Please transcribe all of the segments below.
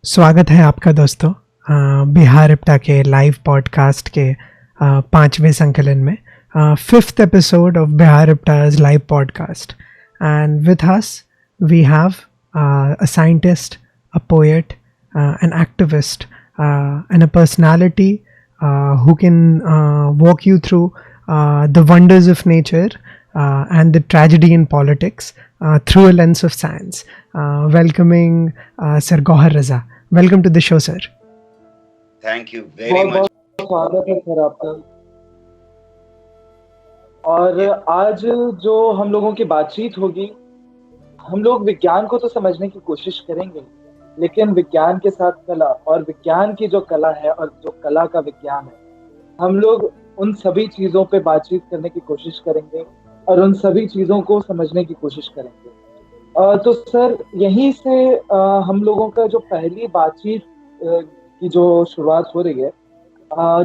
स्वागत है आपका दोस्तों बिहार इप्टा के लाइव पॉडकास्ट के 5वें संकलन में fifth episode of Bihar IPTA's live podcast and with us we have a scientist, a poet, an activist and a personality who can walk you through the wonders of nature and the tragedy in politics through a lens of science. Welcoming Sir Gohar Raza. Welcome to the show, sir. Thank you very much. बहुत स्वागत है sir आपका। और आज जो हम लोगों की बातचीत होगी, हम लोग विज्ञान को तो समझने की कोशिश करेंगे, लेकिन विज्ञान के साथ कला और विज्ञान की जो कला है और जो कला का विज्ञान है, हम लोग उन सभी चीज़ों पे बातचीत करने की कोशिश करेंगे और उन सभी चीज़ों को समझने की कोशिश करेंगे। तो सर यहीं से हम लोगों का जो पहली बातचीत की जो शुरुआत हो रही है,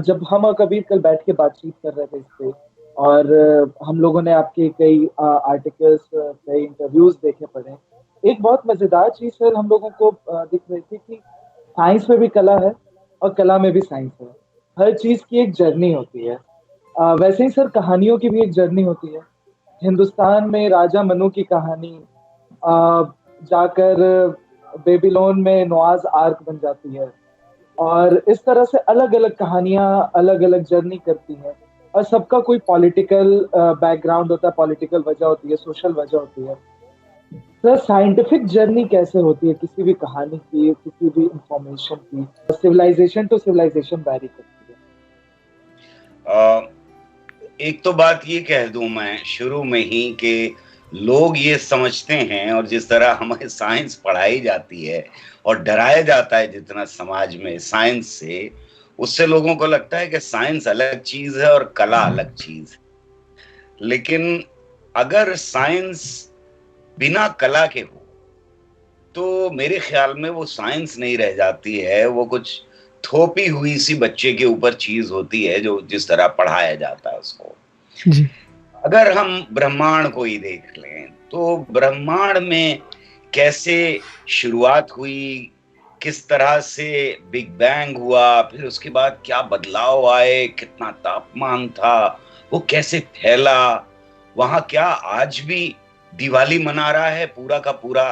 जब हम कभी कल बैठ के बातचीत कर रहे थे इस पे और हम लोगों ने आपके कई आर्टिकल्स, कई इंटरव्यूज देखे पढ़े। एक बहुत मज़ेदार चीज़ सर हम लोगों को दिख रही थी कि साइंस में भी कला है और कला में भी साइंस है। हर चीज़ की एक जर्नी होती है। वैसे ही सर कहानियों की भी एक जर्नी होती है। हिंदुस्तान में राजा मनु की कहानी जाकर बेबीलोन में नोआज आर्क बन जाती है और इस तरह से अलग अलग कहानियां अलग अलग जर्नी करती हैं और सबका कोई पॉलिटिकल बैकग्राउंड होता है, पॉलिटिकल वजह होती है, सोशल वजह होती है। सर साइंटिफिक जर्नी कैसे होती है किसी भी कहानी की, किसी भी इंफॉर्मेशन की? सिविलाइजेशन टू सिविलाइजेशन वैरी करती है। एक तो बात ये कह दूं मैं शुरू में ही कि लोग ये समझते हैं, और जिस तरह हमें साइंस पढ़ाई जाती है और डराया जाता है जितना समाज में साइंस से, उससे लोगों को लगता है कि साइंस अलग चीज है और कला अलग चीज है। लेकिन अगर साइंस बिना कला के हो तो मेरे ख्याल में वो साइंस नहीं रह जाती है, वो कुछ थोपी हुई सी बच्चे के ऊपर चीज होती है जो जिस तरह पढ़ाया जाता है उसको जी। अगर हम ब्रह्मांड को ही देख लें तो ब्रह्मांड में कैसे शुरुआत हुई, किस तरह से बिग बैंग हुआ, फिर उसके बाद क्या बदलाव आए, कितना तापमान था, वो कैसे फैला, वहां क्या आज भी दिवाली मना रहा है पूरा का पूरा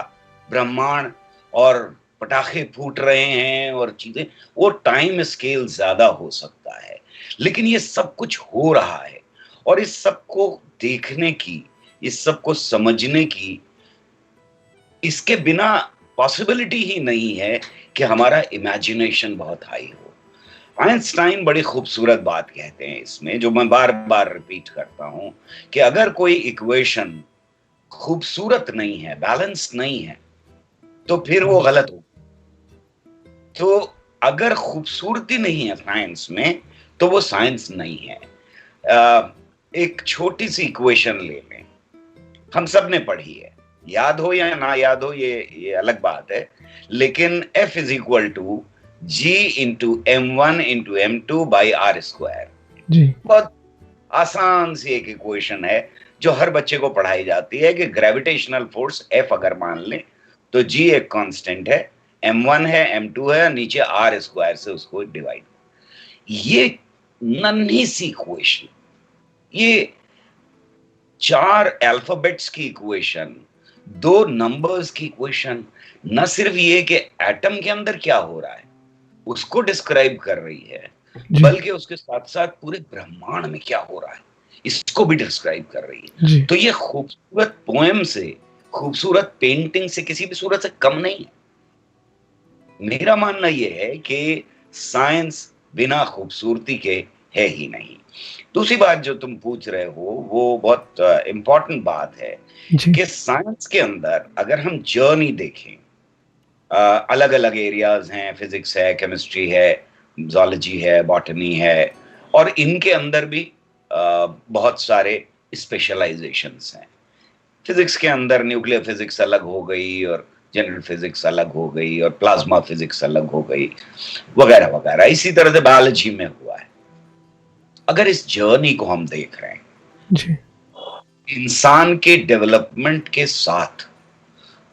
ब्रह्मांड और पटाखे फूट रहे हैं और चीजें, वो टाइम स्केल ज्यादा हो सकता है, लेकिन ये सब कुछ हो रहा है। और इस सब को देखने की, इस सब को समझने की, इसके बिना पॉसिबिलिटी ही नहीं है कि हमारा इमेजिनेशन बहुत हाई हो। आइंस्टाइन बड़ी खूबसूरत बात कहते हैं इसमें, जो मैं बार बार रिपीट करता हूं, कि अगर कोई इक्वेशन खूबसूरत नहीं है, बैलेंस्ड नहीं है, तो फिर वो गलत हो। तो अगर खूबसूरती नहीं है साइंस में तो वो साइंस नहीं है। एक छोटी सी इक्वेशन ले लें, हम सब ने पढ़ी है, याद हो या ना याद हो ये अलग बात है, लेकिन F is equal to G into M1 into M2 by R square. बहुत आसान सी एक इक्वेशन है जो हर बच्चे को पढ़ाई जाती है कि ग्रेविटेशनल फोर्स F अगर मान लें तो G एक कांस्टेंट है, M1 है, M2 है, नीचे R स्क्वायर से उसको डिवाइड। ये नन्ही सी इक्वेशन, ये 4 अल्फाबेट्स की इक्वेशन, 2 नंबर्स की इक्वेशन, न सिर्फ ये कि एटम के अंदर क्या हो रहा है उसको डिस्क्राइब कर रही है, बल्कि उसके साथ साथ पूरे ब्रह्मांड में क्या हो रहा है इसको भी डिस्क्राइब कर रही है। तो ये खूबसूरत पोएम से, खूबसूरत पेंटिंग से किसी भी सूरत से कम नहीं है। मेरा मानना यह है कि साइंस बिना खूबसूरती के है ही नहीं। दूसरी बात जो तुम पूछ रहे हो वो बहुत इंपॉर्टेंट बात है कि साइंस के अंदर अगर हम जर्नी देखें, अलग अलग एरियाज हैं, फिजिक्स है, केमिस्ट्री है, ज़ूलॉजी है, बॉटनी है, और इनके अंदर भी बहुत सारे स्पेशलाइजेशंस हैं। फिजिक्स के अंदर न्यूक्लियर फिजिक्स अलग हो गई और जनरल फिजिक्स अलग हो गई और प्लाज्मा फिजिक्स अलग हो गई, वगैरह वगैरह। इसी तरह से बायोलॉजी में हुआ है। अगर इस जर्नी को हम देख रहे हैं इंसान के डेवलपमेंट के साथ,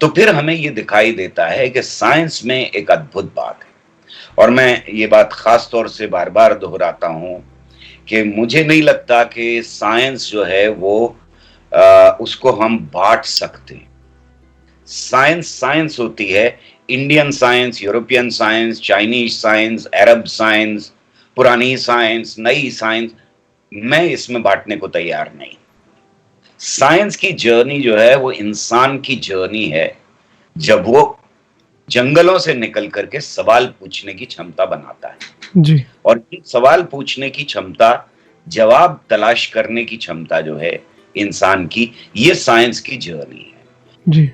तो फिर हमें ये दिखाई देता है कि साइंस में एक अद्भुत बात है, और मैं ये बात खास तौर से बार बार दोहराता हूं कि मुझे नहीं लगता कि साइंस जो है वो उसको हम बांट सकते हैं। साइंस साइंस होती है, Indian science, European science, Chinese science, Arab science, पुरानी साइंस, नई साइंस, मैं इसमें बांटने को तैयार नहीं। साइंस की जर्नी जो है वो इंसान की जर्नी है, जब वो जंगलों से निकल करके सवाल पूछने की क्षमता बनाता है जी और ये सवाल पूछने की क्षमता, जवाब तलाश करने की क्षमता जो है इंसान की, ये साइंस की जर्नी है। जी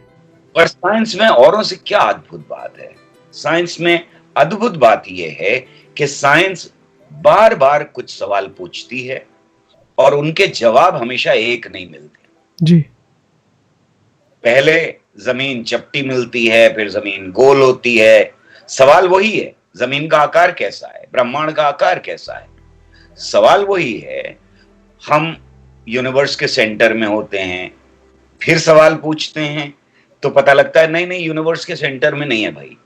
पर साइंस में औरों से क्या अद्भुत बात है? साइंस में अद्भुत बात यह है कि साइंस बार बार कुछ सवाल पूछती है और उनके जवाब हमेशा एक नहीं मिलते। जी पहले जमीन चपटी मिलती है, फिर जमीन गोल होती है, सवाल वही है, जमीन का आकार कैसा है, ब्रह्मांड का आकार कैसा है, सवाल वही है। हम यूनिवर्स के सेंटर में होते हैं, फिर सवाल पूछते हैं तो पता लगता है नहीं नहीं, यूनिवर्स के सेंटर में नहीं है भाई,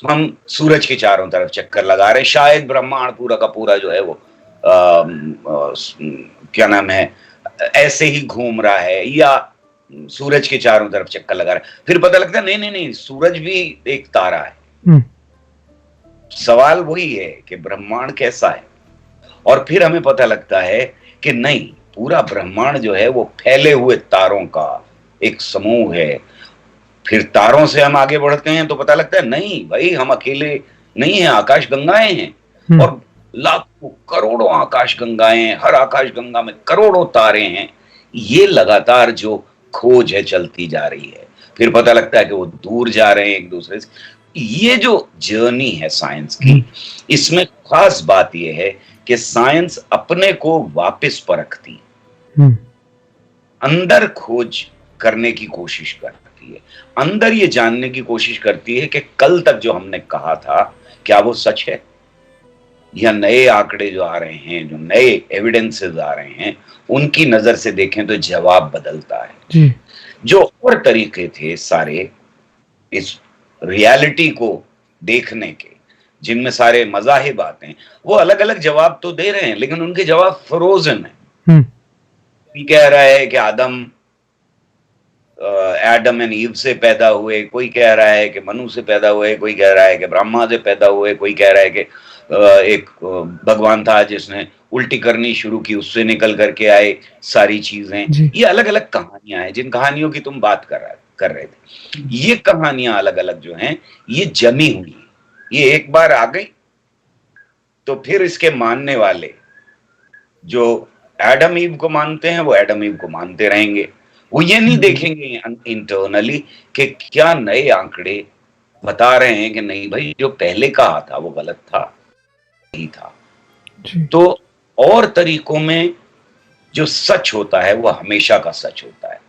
हम सूरज के चारों तरफ चक्कर लगा रहे हैं, शायद ब्रह्मांड पूरा का पूरा जो है वो क्या नाम है, ऐसे ही घूम रहा है या सूरज के चारों तरफ चक्कर लगा रहा है। फिर पता लगता है नहीं नहीं नहीं, सूरज भी एक तारा है। सवाल वही है कि ब्रह्मांड कैसा है, और फिर हमें पता लगता है कि नहीं, पूरा ब्रह्मांड जो है वो फैले हुए तारों का एक समूह है। फिर तारों से हम आगे बढ़ते हैं तो पता लगता है नहीं भाई, हम अकेले नहीं हैं, आकाश गंगाएं हैं और लाखों करोड़ों आकाश गंगाएं, हर आकाश गंगा में करोड़ों तारे हैं। ये लगातार जो खोज है चलती जा रही है, फिर पता लगता है कि वो दूर जा रहे हैं एक दूसरे से। ये जो जर्नी है साइंस की, इसमें खास बात यह है कि साइंस अपने को वापस परखती है, अंदर खोज करने की कोशिश करती है, अंदर ये जानने की कोशिश करती है कि कल तक जो हमने कहा था क्या वो सच है, या नए आंकड़े जो आ रहे हैं, जो नए एविडेंसेस आ रहे हैं, उनकी नजर से देखें तो जवाब बदलता है जी। जो और तरीके थे सारे इस रियलिटी को देखने के, जिनमें सारे मजाहिब आते हैं, वो अलग अलग जवाब तो दे रहे हैं, लेकिन उनके जवाब फ्रोजन है। कोई कह रहा है कि एडम एंड ईव से पैदा हुए, कोई कह रहा है कि मनु से पैदा हुए, कोई कह रहा है कि ब्रह्मा से पैदा हुए, कोई कह रहा है कि एक भगवान था जिसने उल्टी करनी शुरू की, उससे निकल करके आए सारी चीजें। ये अलग अलग कहानियां हैं, जिन कहानियों की तुम बात कर रहे थे। ये कहानियां अलग अलग जो हैं, ये जमी हुई, ये एक बार आ गई तो फिर इसके मानने वाले जो एडम ईव को मानते हैं वो एडम ईव को मानते रहेंगे। वो ये नहीं देखेंगे इंटरनली कि क्या नए आंकड़े बता रहे हैं कि नहीं भाई, जो पहले कहा था वो गलत था, नहीं था। तो और तरीकों में जो सच होता है वो हमेशा का सच होता है,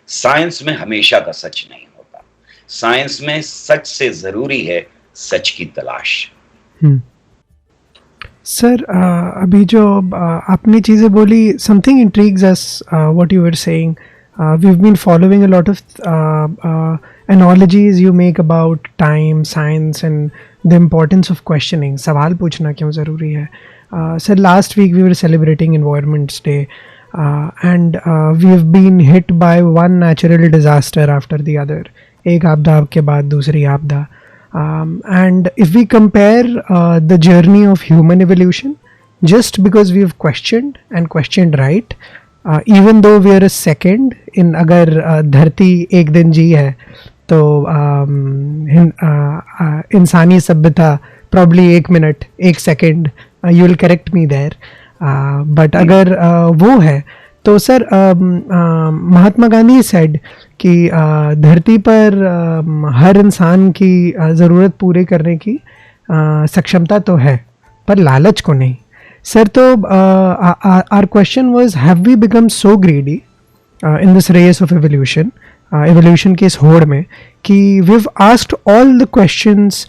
साइंस में हमेशा का सच नहीं होता। साइंस में सच से जरूरी है सच की तलाश। सर, अभी जो आपने चीज़ें बोली, something intrigues us what you were saying. We've been following a lot of analogies you make about time, science and the importance of questioning. सवाल पूछना क्यों ज़रूरी है. Sir, last week we were celebrating Environment's Day and we've been hit by one natural disaster after the other. एक आपदा के बाद दूसरी आपदा. And if we compare the journey of human evolution, just because we've questioned and questioned right, even though we are a second in, अगर धरती एक दिन जी है तो इंसानी सभ्यता probably 1 minute, 1 second, you will correct me there, but अगर वो है तो सर, महात्मा गांधी said कि धरती पर हर इंसान की ज़रूरत पूरे करने की सक्षमता तो है, पर लालच को नहीं. Sir, so our question was, have we become so greedy in this race of evolution, evolution के इस होड़ में, कि we've asked all the questions,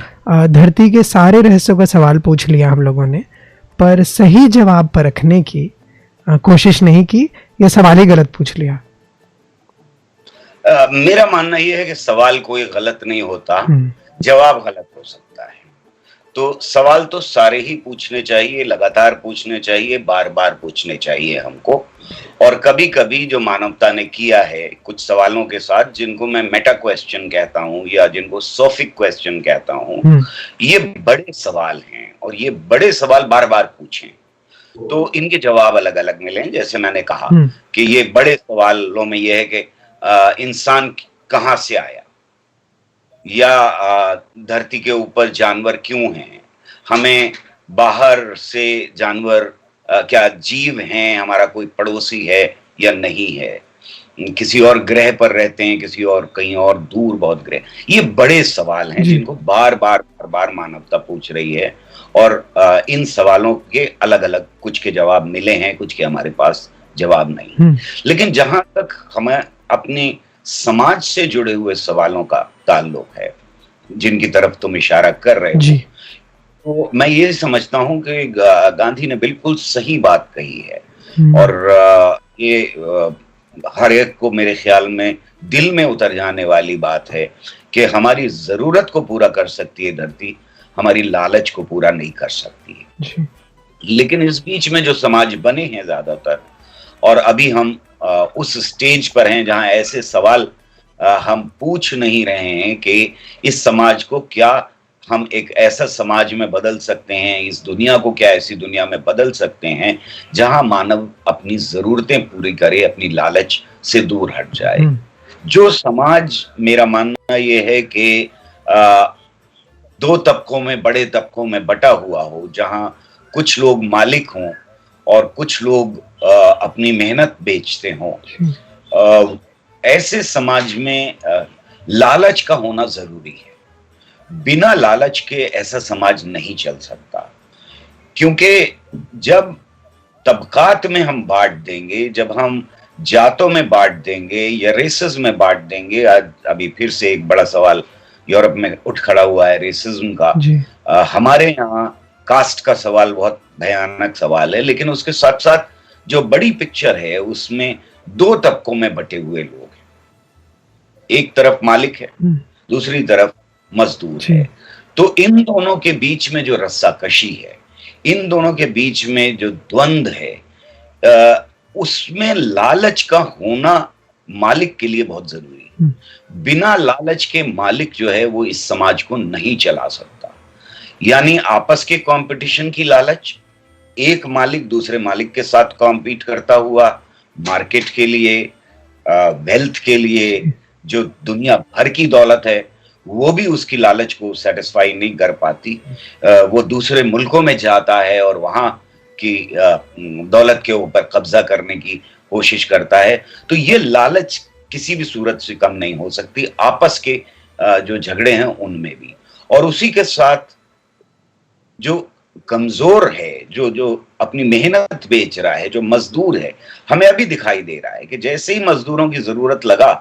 धरती के सारे रहस्यों का सवाल पूछ लिया हम लोगों ने, पर सही जवाब पर रखने की कोशिश नहीं की, या सवाल ही गलत पूछ लिया? मेरा मानना यह है कि सवाल कोई गलत नहीं होता, जवाब गलत हो सकता है। तो सवाल तो सारे ही पूछने चाहिए, लगातार पूछने चाहिए, बार बार पूछने चाहिए हमको। और कभी कभी जो मानवता ने किया है कुछ सवालों के साथ, जिनको मैं मेटा क्वेश्चन कहता हूं या जिनको सोफिक क्वेश्चन कहता हूं, ये बड़े सवाल हैं और ये बड़े सवाल बार बार पूछें तो इनके जवाब अलग अलग मिलें। जैसे मैंने कहा कि ये बड़े सवालों में यह है कि इंसान कहां से आया, या धरती के ऊपर जानवर क्यों हैं, हमें बाहर से जानवर क्या जीव हैं, हमारा कोई पड़ोसी है या नहीं है, किसी और ग्रह पर रहते हैं, किसी और कहीं और दूर बहुत ग्रह। ये बड़े सवाल हैं जिनको बार बार मानवता पूछ रही है। और इन सवालों के अलग अलग कुछ के जवाब मिले हैं, कुछ के हमारे पास जवाब नहीं। लेकिन जहां तक हमें अपनी समाज से जुड़े हुए सवालों का ताल्लुक है, जिनकी तरफ तुम इशारा कर रहे हो, तो मैं ये समझता हूं कि गांधी ने बिल्कुल सही बात कही है। और ये हर एक को मेरे ख्याल में दिल में उतर जाने वाली बात है कि हमारी जरूरत को पूरा कर सकती है धरती, हमारी लालच को पूरा नहीं कर सकती है। लेकिन इस बीच में जो समाज बने हैं ज्यादातर, और अभी हम उस स्टेज पर हैं जहां ऐसे सवाल हम पूछ नहीं रहे हैं कि इस समाज को क्या हम एक ऐसा समाज में बदल सकते हैं, इस दुनिया को क्या ऐसी दुनिया में बदल सकते हैं जहां मानव अपनी जरूरतें पूरी करे, अपनी लालच से दूर हट जाए। जो समाज, मेरा मानना यह है कि दो तबकों में, बड़े तबकों में बटा हुआ हो, जहां कुछ लोग मालिक हों और कुछ लोग अपनी मेहनत बेचते हों, ऐसे समाज में लालच का होना जरूरी है। बिना लालच के ऐसा समाज नहीं चल सकता, क्योंकि जब तबकात में हम बांट देंगे, जब हम जातों में बांट देंगे या रेसेस में बांट देंगे, अभी फिर से एक बड़ा सवाल यूरोप में उठ खड़ा हुआ है रेसिज्म का। हमारे यहाँ कास्ट का सवाल बहुत भयानक सवाल है, लेकिन उसके साथ साथ जो बड़ी पिक्चर है उसमें दो तबकों में बटे हुए लोग हैं। एक तरफ मालिक है, दूसरी तरफ मजदूर है। तो इन दोनों के बीच में जो रस्साकशी है, इन दोनों के बीच में जो द्वंद है, उसमें लालच का होना मालिक के लिए बहुत जरूरी है। बिना लालच के मालिक जो है वो इस समाज को नहीं चला सकता। यानी आपस के कंपटीशन की लालच, एक मालिक दूसरे मालिक के साथ कॉम्पीट करता हुआ मार्केट के लिए, वेल्थ के लिए, जो दुनिया भर की दौलत है वो भी उसकी लालच को सेटिस्फाई नहीं कर पाती। वो दूसरे मुल्कों में जाता है और वहां की दौलत के ऊपर कब्जा करने की कोशिश करता है। तो ये लालच किसी भी सूरत से कम नहीं हो सकती, आपस के जो झगड़े हैं उनमें भी। और उसी के साथ जो कमजोर है, जो अपनी मेहनत बेच रहा है, जो मजदूर है, हमें अभी दिखाई दे रहा है कि जैसे ही मजदूरों की जरूरत लगा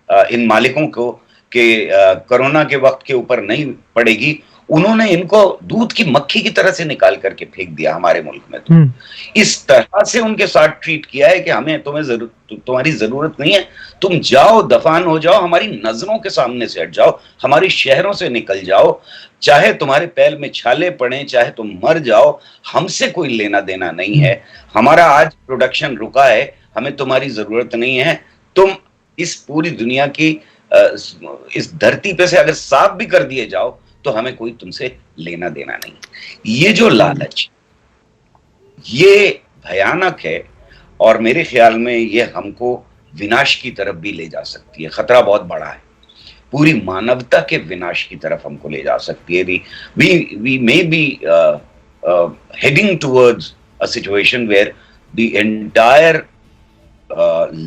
इन मालिकों को कि कोरोना के वक्त के ऊपर नहीं पड़ेगी, उन्होंने इनको दूध की मक्खी की तरह से निकाल करके फेंक दिया हमारे मुल्क में। तो इस तरह से उनके साथ ट्रीट किया है कि हमें तुम्हारी जरूरत नहीं है, तुम जाओ, दफान हो जाओ, हमारी नजरों के सामने से हट जाओ, हमारी शहरों से निकल जाओ, चाहे तुम्हारे पैर में छाले पड़े, चाहे तुम मर जाओ, हमसे कोई लेना देना नहीं है। हमारा आज प्रोडक्शन रुका है, हमें तुम्हारी जरूरत नहीं है। तुम इस पूरी दुनिया की इस धरती पे से अगर साफ भी कर दिए जाओ तो हमें कोई तुमसे लेना देना नहीं। ये जो लालच, ये भयानक है और मेरे ख्याल में ये हमको विनाश की तरफ भी ले जा सकती है। खतरा बहुत बड़ा है, पूरी मानवता के विनाश की तरफ हमको ले जा सकती है। we may be heading towards a situation where the entire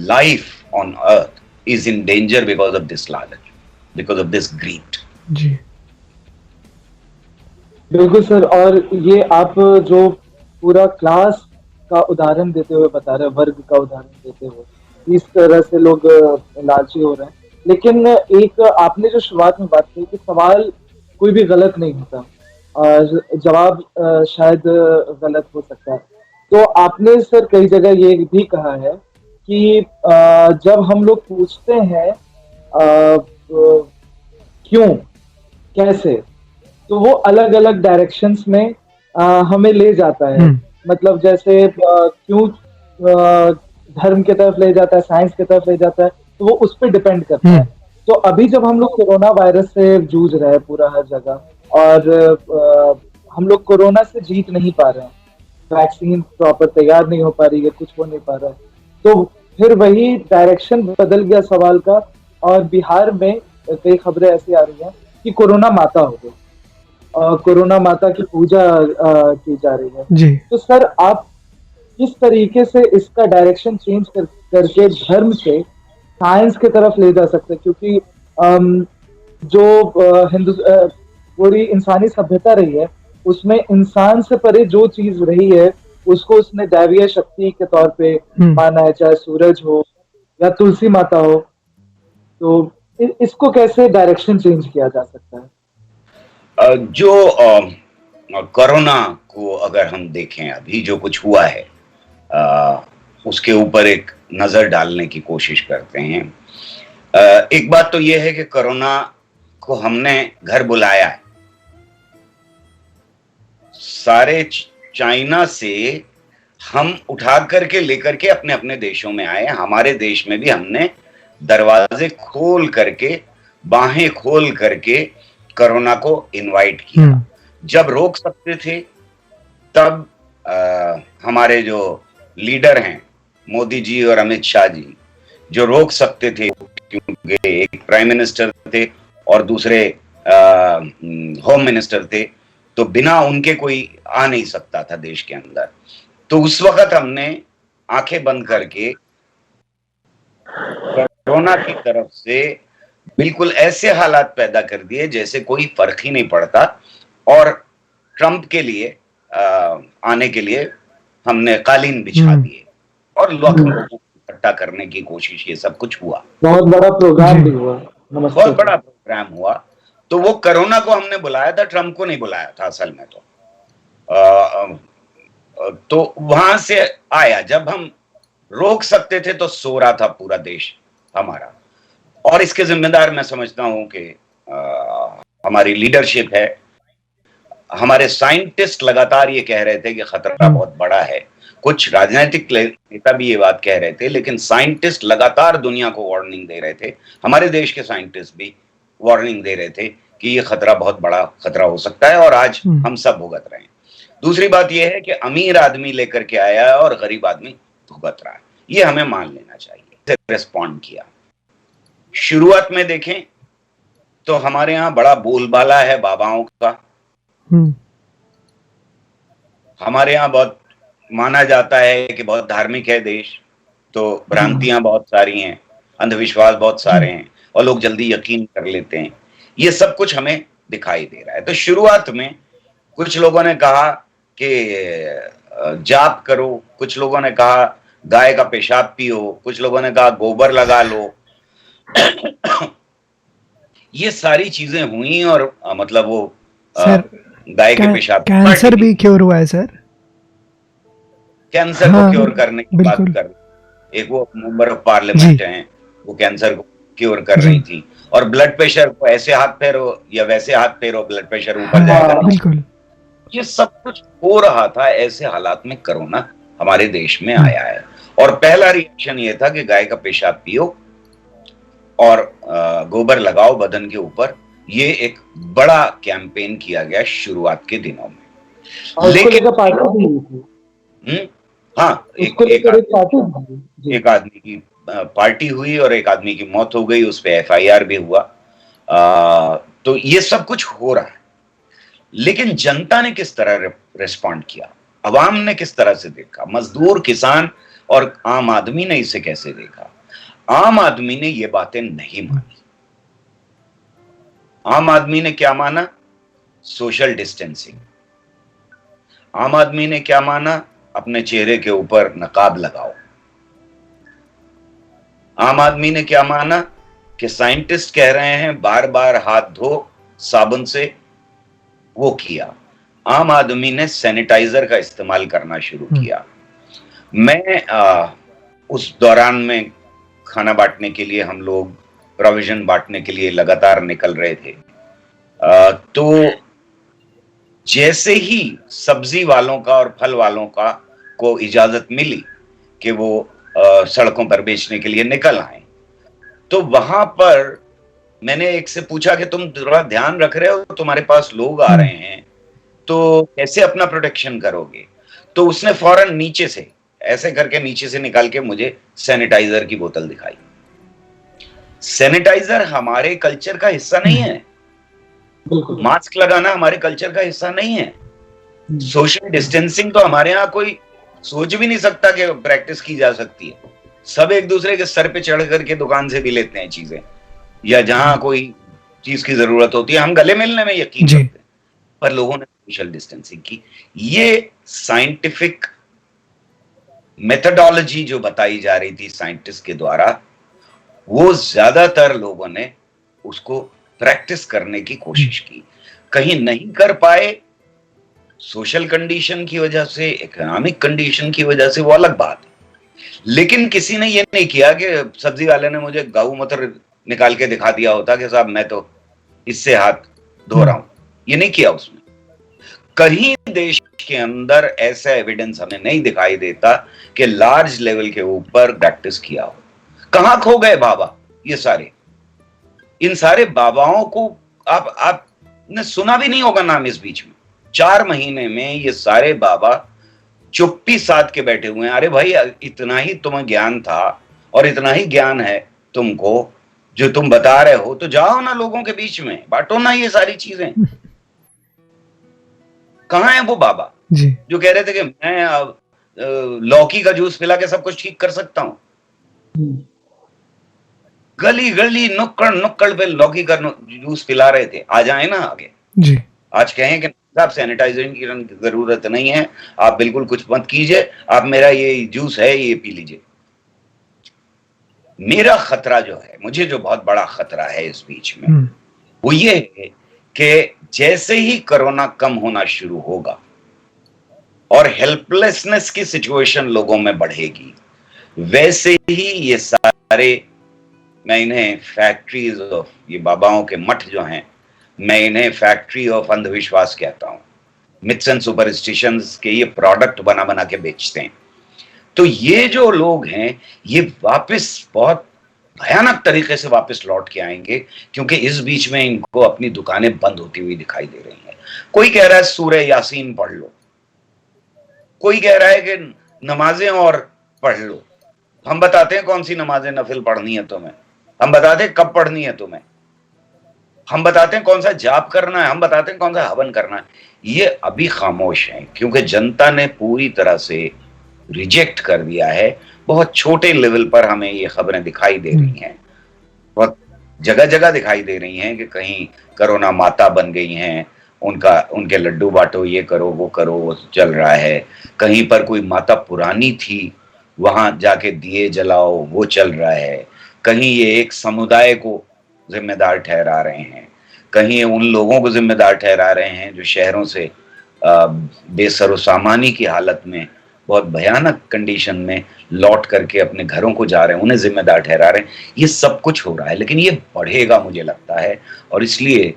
life on earth is in danger because of this knowledge, because of this greed. जी बिल्कुल सर। और ये आप जो पूरा क्लास का उदाहरण देते हुए बता रहे हैं, वर्ग का उदाहरण देते हुए, इस तरह से लोग लालची हो रहे हैं। लेकिन एक आपने जो शुरुआत में बात की कि सवाल कोई भी गलत नहीं होता और जवाब शायद गलत हो सकता है, तो आपने सर कई जगह ये भी कहा है कि जब हम लोग पूछते हैं क्यों, कैसे, तो वो अलग अलग डायरेक्शंस में हमें ले जाता है। मतलब जैसे क्यों धर्म की तरफ ले जाता है, साइंस की तरफ ले जाता है, तो वो उस पर डिपेंड करता है। तो अभी जब हम लोग कोरोना वायरस से जूझ रहे हैं पूरा हर जगह, और हम लोग कोरोना से जीत नहीं पा रहे हैं, वैक्सीन प्रॉपर तैयार नहीं हो पा रही है, कुछ हो नहीं पा रहा है, तो फिर वही डायरेक्शन बदल गया सवाल का। और बिहार में कई खबरें ऐसी आ रही हैं कि कोरोना माता हो गई, कोरोना माता की पूजा की जा रही है जी। तो सर आप किस तरीके से इसका डायरेक्शन चेंज करके धर्म से साइंस की तरफ ले जा सकते हैं? क्योंकि जो हिंदू पूरी इंसानी सभ्यता रही है, उसमें इंसान से परे जो चीज रही है उसको उसने दैवीय शक्ति के तौर पे माना है, चाहे सूरज हो या तुलसी माता हो। तो इसको कैसे डायरेक्शन चेंज किया जा सकता है? जो कोरोना को अगर हम देखें, अभी जो कुछ हुआ है उसके ऊपर एक नजर डालने की कोशिश करते हैं। एक बात तो यह है कि कोरोना को हमने घर बुलाया है। सारे चाइना से हम उठा करके लेकर के अपने अपने देशों में आए। हमारे देश में भी हमने दरवाजे खोल करके, बाहें खोल करके कोरोना को इनवाइट किया। जब रोक सकते थे तब हमारे जो लीडर हैं मोदी जी और अमित शाह जी, जो रोक सकते थे, क्योंकि एक प्राइम मिनिस्टर थे और दूसरे होम मिनिस्टर थे, तो बिना उनके कोई आ नहीं सकता था देश के अंदर। तो उस वक्त हमने आंखें बंद करके कोरोना की तरफ से बिल्कुल ऐसे हालात पैदा कर दिए जैसे कोई फर्क ही नहीं पड़ता, और ट्रंप के लिए आने के लिए हमने कालीन बिछा दिए और लोगों को इकट्ठा करने की कोशिश, ये सब कुछ हुआ। बहुत बड़ा प्रोग्राम भी हुआ। बहुत बड़ा प्रोग्राम हुआ। तो वो कोरोना को हमने बुलाया था, ट्रंप को नहीं बुलाया था असल में। तो वहां से आया। जब हम रोक सकते थे तो सो रहा था पूरा देश हमारा। और इसके जिम्मेदार मैं समझता हूं कि हमारी लीडरशिप है। हमारे साइंटिस्ट लगातार ये कह रहे थे कि खतरा बहुत बड़ा है। कुछ राजनीतिक नेता भी ये बात कह रहे थे, लेकिन साइंटिस्ट लगातार दुनिया को वार्निंग दे रहे थे। हमारे देश के साइंटिस्ट भी वार्निंग दे रहे थे कि ये खतरा बहुत बड़ा खतरा हो सकता है, और आज हम सब भुगत रहे हैं। दूसरी बात यह है कि अमीर आदमी लेकर के आया है और गरीब आदमी भुगत रहा है। ये हमें मान लेना चाहिए। रिस्पॉन्ड किया। शुरुआत में देखें तो हमारे यहाँ बड़ा बोलबाला है बाबाओं का। हमारे यहाँ बहुत माना जाता है कि बहुत धार्मिक है देश, तो भ्रांतियां बहुत सारी हैं, अंधविश्वास बहुत सारे हैं, और लोग जल्दी यकीन कर लेते हैं। ये सब कुछ हमें दिखाई दे रहा है। तो शुरुआत में कुछ लोगों ने कहा कि जाप करो, कुछ लोगों ने कहा गाय का पेशाब पियो, कुछ लोगों ने कहा गोबर लगा लो। ये सारी चीजें हुई, और मतलब वो गाय के पेशाब, कैंसर भी क्योर हुआ है सर। कैंसर को क्योर करने की बात कर, एक वो मेंबर ऑफ पार्लियामेंट हैं, वो कैंसर को क्योर कर रही थी। और ब्लड प्रेशर को ऐसे हाथ फेरो या वैसे हाथ फेरो, ब्लड प्रेशर ऊपर जाएगा। बिल्कुल। ये सब कुछ हो रहा था। ऐसे हालात में कोरोना हमारे देश में आया है, और पहला रिएक्शन ये था कि गाय का पेशाब पियो और गोबर लगाओ बदन के ऊपर। ये एक बड़ा कैंपेन किया गया शुरुआत के दिनों में। लेकिन हाँ, एक आदमी की पार्टी हुई और एक आदमी की मौत हो गई, उस पर FIR भी हुआ। तो ये सब कुछ हो रहा है। लेकिन जनता ने किस तरह रिस्पॉन्ड किया, अवाम ने किस तरह से देखा, मजदूर, किसान और आम आदमी ने इसे कैसे देखा? आम आदमी ने ये बातें नहीं मानी। आम आदमी ने क्या माना? Social distancing. आम आदमी ने क्या माना? अपने चेहरे के ऊपर नकाब लगाओ। आम आदमी ने क्या माना? कि साइंटिस्ट कह रहे हैं बार बार हाथ धो साबुन से, वो किया। आम आदमी ने सैनिटाइजर का इस्तेमाल करना शुरू किया। मैं उस दौरान में खाना बांटने के लिए हम लोग प्रोविजन बांटने के लिए लगातार निकल रहे थे। तो जैसे ही सब्जी वालों का और फल वालों का को इजाजत मिली कि वो सड़कों पर बेचने के लिए निकल आए, तो वहां पर मैंने एक से पूछा कि तुम थोड़ा ध्यान रख रहे हो, तुम्हारे पास लोग आ रहे हैं तो कैसे अपना प्रोटेक्शन करोगे? तो उसने फौरन नीचे से ऐसे करके नीचे से निकाल के मुझे सैनिटाइजर की बोतल दिखाई। सैनिटाइजर हमारे कल्चर का हिस्सा नहीं है, बिल्कुल। मास्क लगाना हमारे कल्चर का हिस्सा नहीं है, सोशल डिस्टेंसिंग तो हमारे यहाँ कोई सोच भी नहीं सकता कि प्रैक्टिस की जा सकती है। सब एक दूसरे के सर पे चढ़ करके दुकान से भी लेते हैं चीजें, या जहां कोई चीज की जरूरत होती है हम गले मिलने में यकीन करते हैं, पर लोगों ने सोशल डिस्टेंसिंग की। ये साइंटिफिक मेथडोलॉजी जो बताई जा रही थी साइंटिस्ट के द्वारा, वो ज्यादातर लोगों ने उसको प्रैक्टिस करने की कोशिश की। कहीं नहीं कर पाए, सोशल कंडीशन की वजह से, इकोनॉमिक कंडीशन की वजह से, वो अलग बात है। लेकिन किसी ने ये नहीं किया कि सब्जी वाले ने मुझे गौ मूत्र निकाल के दिखा दिया होता कि साहब मैं तो इससे हाथ धो रहा हूं, ये नहीं किया उसने। कहीं देश के अंदर ऐसा एविडेंस हमें नहीं दिखाई देता कि लार्ज लेवल के ऊपर प्रैक्टिस किया हो। कहां खो गए बाबा ये सारे? इन सारे बाबाओं को आपने सुना भी नहीं होगा नाम इस बीच में। 4 महीने में ये सारे बाबा चुप्पी साध के बैठे हुए हैं। अरे भाई, इतना ही तुम्हें ज्ञान था और इतना ही ज्ञान है तुमको जो तुम बता रहे हो, तो जाओ ना लोगों के बीच में, बांटो ना ये सारी चीजें। कहां है वो बाबा जी। जो कह रहे थे कि मैं लौकी का जूस पिला के सब कुछ ठीक कर सकता हूं? गली गली नुक्कड़ नुक्कड़ पे लौकी का जूस पिला रहे थे। आ जाए ना आगे जी। आज कहें कि साहब सैनिटाइजेशन की जरूरत नहीं है, आप बिल्कुल कुछ मत कीजिए, आप मेरा ये जूस है ये पी लीजिए। मेरा खतरा जो है, मुझे जो बहुत बड़ा खतरा है इस बीच में, वो ये है कि जैसे ही कोरोना कम होना शुरू होगा और हेल्पलेसनेस की सिचुएशन लोगों में बढ़ेगी, वैसे ही ये सारे, मैं इन्हें फैक्ट्रीज ऑफ, ये बाबाओं के मठ जो हैं, मैं इन्हें फैक्ट्री ऑफ अंधविश्वास कहता हूं। मिथ्स एंड सुपरस्टिशंस के ये प्रोडक्ट बना बना के बेचते हैं। तो ये जो लोग हैं ये वापस बहुत भयानक तरीके से वापस लौट के आएंगे, क्योंकि इस बीच में इनको अपनी दुकानें बंद होती हुई दिखाई दे रही हैं। कोई कह रहा है सूरह यासीन पढ़ लो, कोई कह रहा है कि नमाजें और पढ़ लो। हम बताते हैं कौन सी नमाजें नफिल पढ़नी है तुम्हें, हम बताते हैं कब पढ़नी है तुम्हें, हम बताते हैं कौन सा जाप करना है, हम बताते हैं कौन सा हवन करना है। ये अभी खामोश हैं क्योंकि जनता ने पूरी तरह से रिजेक्ट कर दिया है। बहुत छोटे लेवल पर हमें ये खबरें दिखाई दे रही हैं, बहुत जगह जगह दिखाई दे रही हैं कि कहीं कोरोना माता बन गई हैं, उनके लड्डू बांटो, ये करो वो करो, वो चल रहा है। कहीं पर कोई माता पुरानी थी, वहां जाके दिए जलाओ, वो चल रहा है। कहीं ये एक समुदाय को जिम्मेदार ठहरा रहे हैं, कहीं उन लोगों को जिम्मेदार ठहरा रहे हैं जो शहरों से बेसरो सामानी की हालत में, बहुत भयानक कंडीशन में लौट करके अपने घरों को जा रहे हैं, उन्हें जिम्मेदार ठहरा रहे हैं। ये सब कुछ हो रहा है, लेकिन ये बढ़ेगा मुझे लगता है, और इसलिए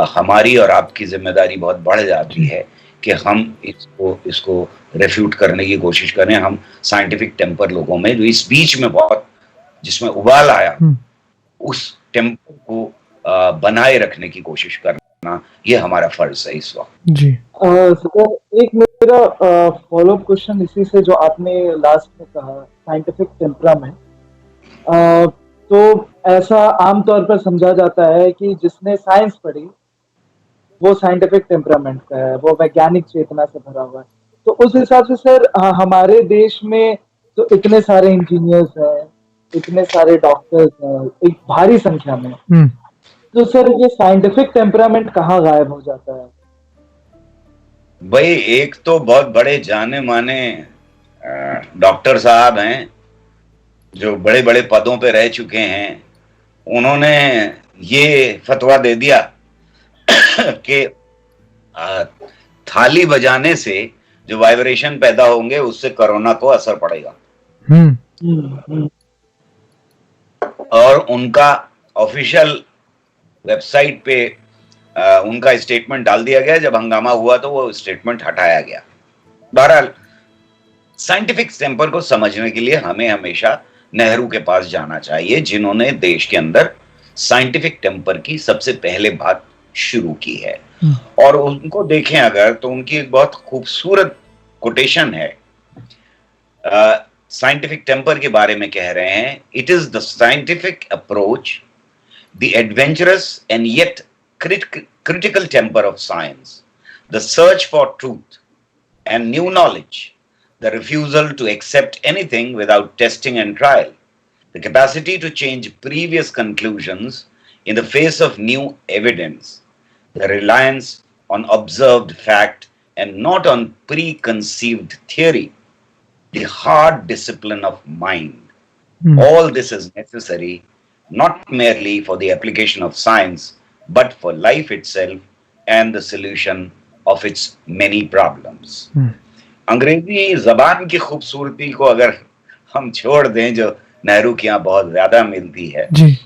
हमारी और आपकी जिम्मेदारी बहुत बढ़ जाती है कि हम इसको रेफ्यूट करने की कोशिश करें। हम साइंटिफिक टेम्पर लोगों में, जो इस बीच में बहुत जिसमें उबाल आया, उस टेम्पर को बनाए रखने की कोशिश करना, ये हमारा फर्ज है इस वक्त। जी सर, एक मेरा फॉलोअप क्वेश्चन इसी से, जो आपने लास्ट में कहा साइंटिफिक टेम्परामेंट, तो ऐसा आमतौर पर समझा जाता है कि जिसने साइंस पढ़ी वो साइंटिफिक टेम्परामेंट का है, वो वैज्ञानिक चेतना से भरा हुआ है। तो उस हिसाब से सर, हमारे देश में तो इतने सारे इंजीनियर्स हैं, इतने सारे डॉक्टर्स हैं, एक भारी संख्या में, तो सर ये साइंटिफिक टेम्परामेंट कहाँ गायब हो जाता है? भाई, एक तो बहुत बड़े जाने माने डॉक्टर साहब हैं जो बड़े बड़े पदों पे रह चुके हैं, उन्होंने ये फतवा दे दिया कि थाली बजाने से जो वाइब्रेशन पैदा होंगे उससे कोरोना को असर पड़ेगा। और उनका ऑफिशियल वेबसाइट पे उनका स्टेटमेंट डाल दिया गया। जब हंगामा हुआ तो वो स्टेटमेंट हटाया गया। बहरहाल साइंटिफिक टेम्पर को समझने के लिए हमें हमेशा नेहरू के पास जाना चाहिए, जिन्होंने देश के अंदर साइंटिफिक टेम्पर की सबसे पहले बात शुरू की है। और उनको देखें अगर, तो उनकी एक बहुत खूबसूरत कोटेशन है। साइंटिफिक टेम्पर के बारे में कह रहे हैं, it is the scientific approach, the adventurous and yet critical temper of science, the search for truth and new knowledge, the refusal to accept anything without testing and trial, the capacity to change previous conclusions in the face of new evidence, the reliance on observed fact and not on preconceived theory, the hard discipline of mind. All this is necessary not merely for the application of science, but for life itself and the solution of its many problems. अंग्रेजी जबान की खूबसूरती को अगर हम छोड़ दें, जो नेहरू के यहाँ बहुत ज्यादा मिलती है जी,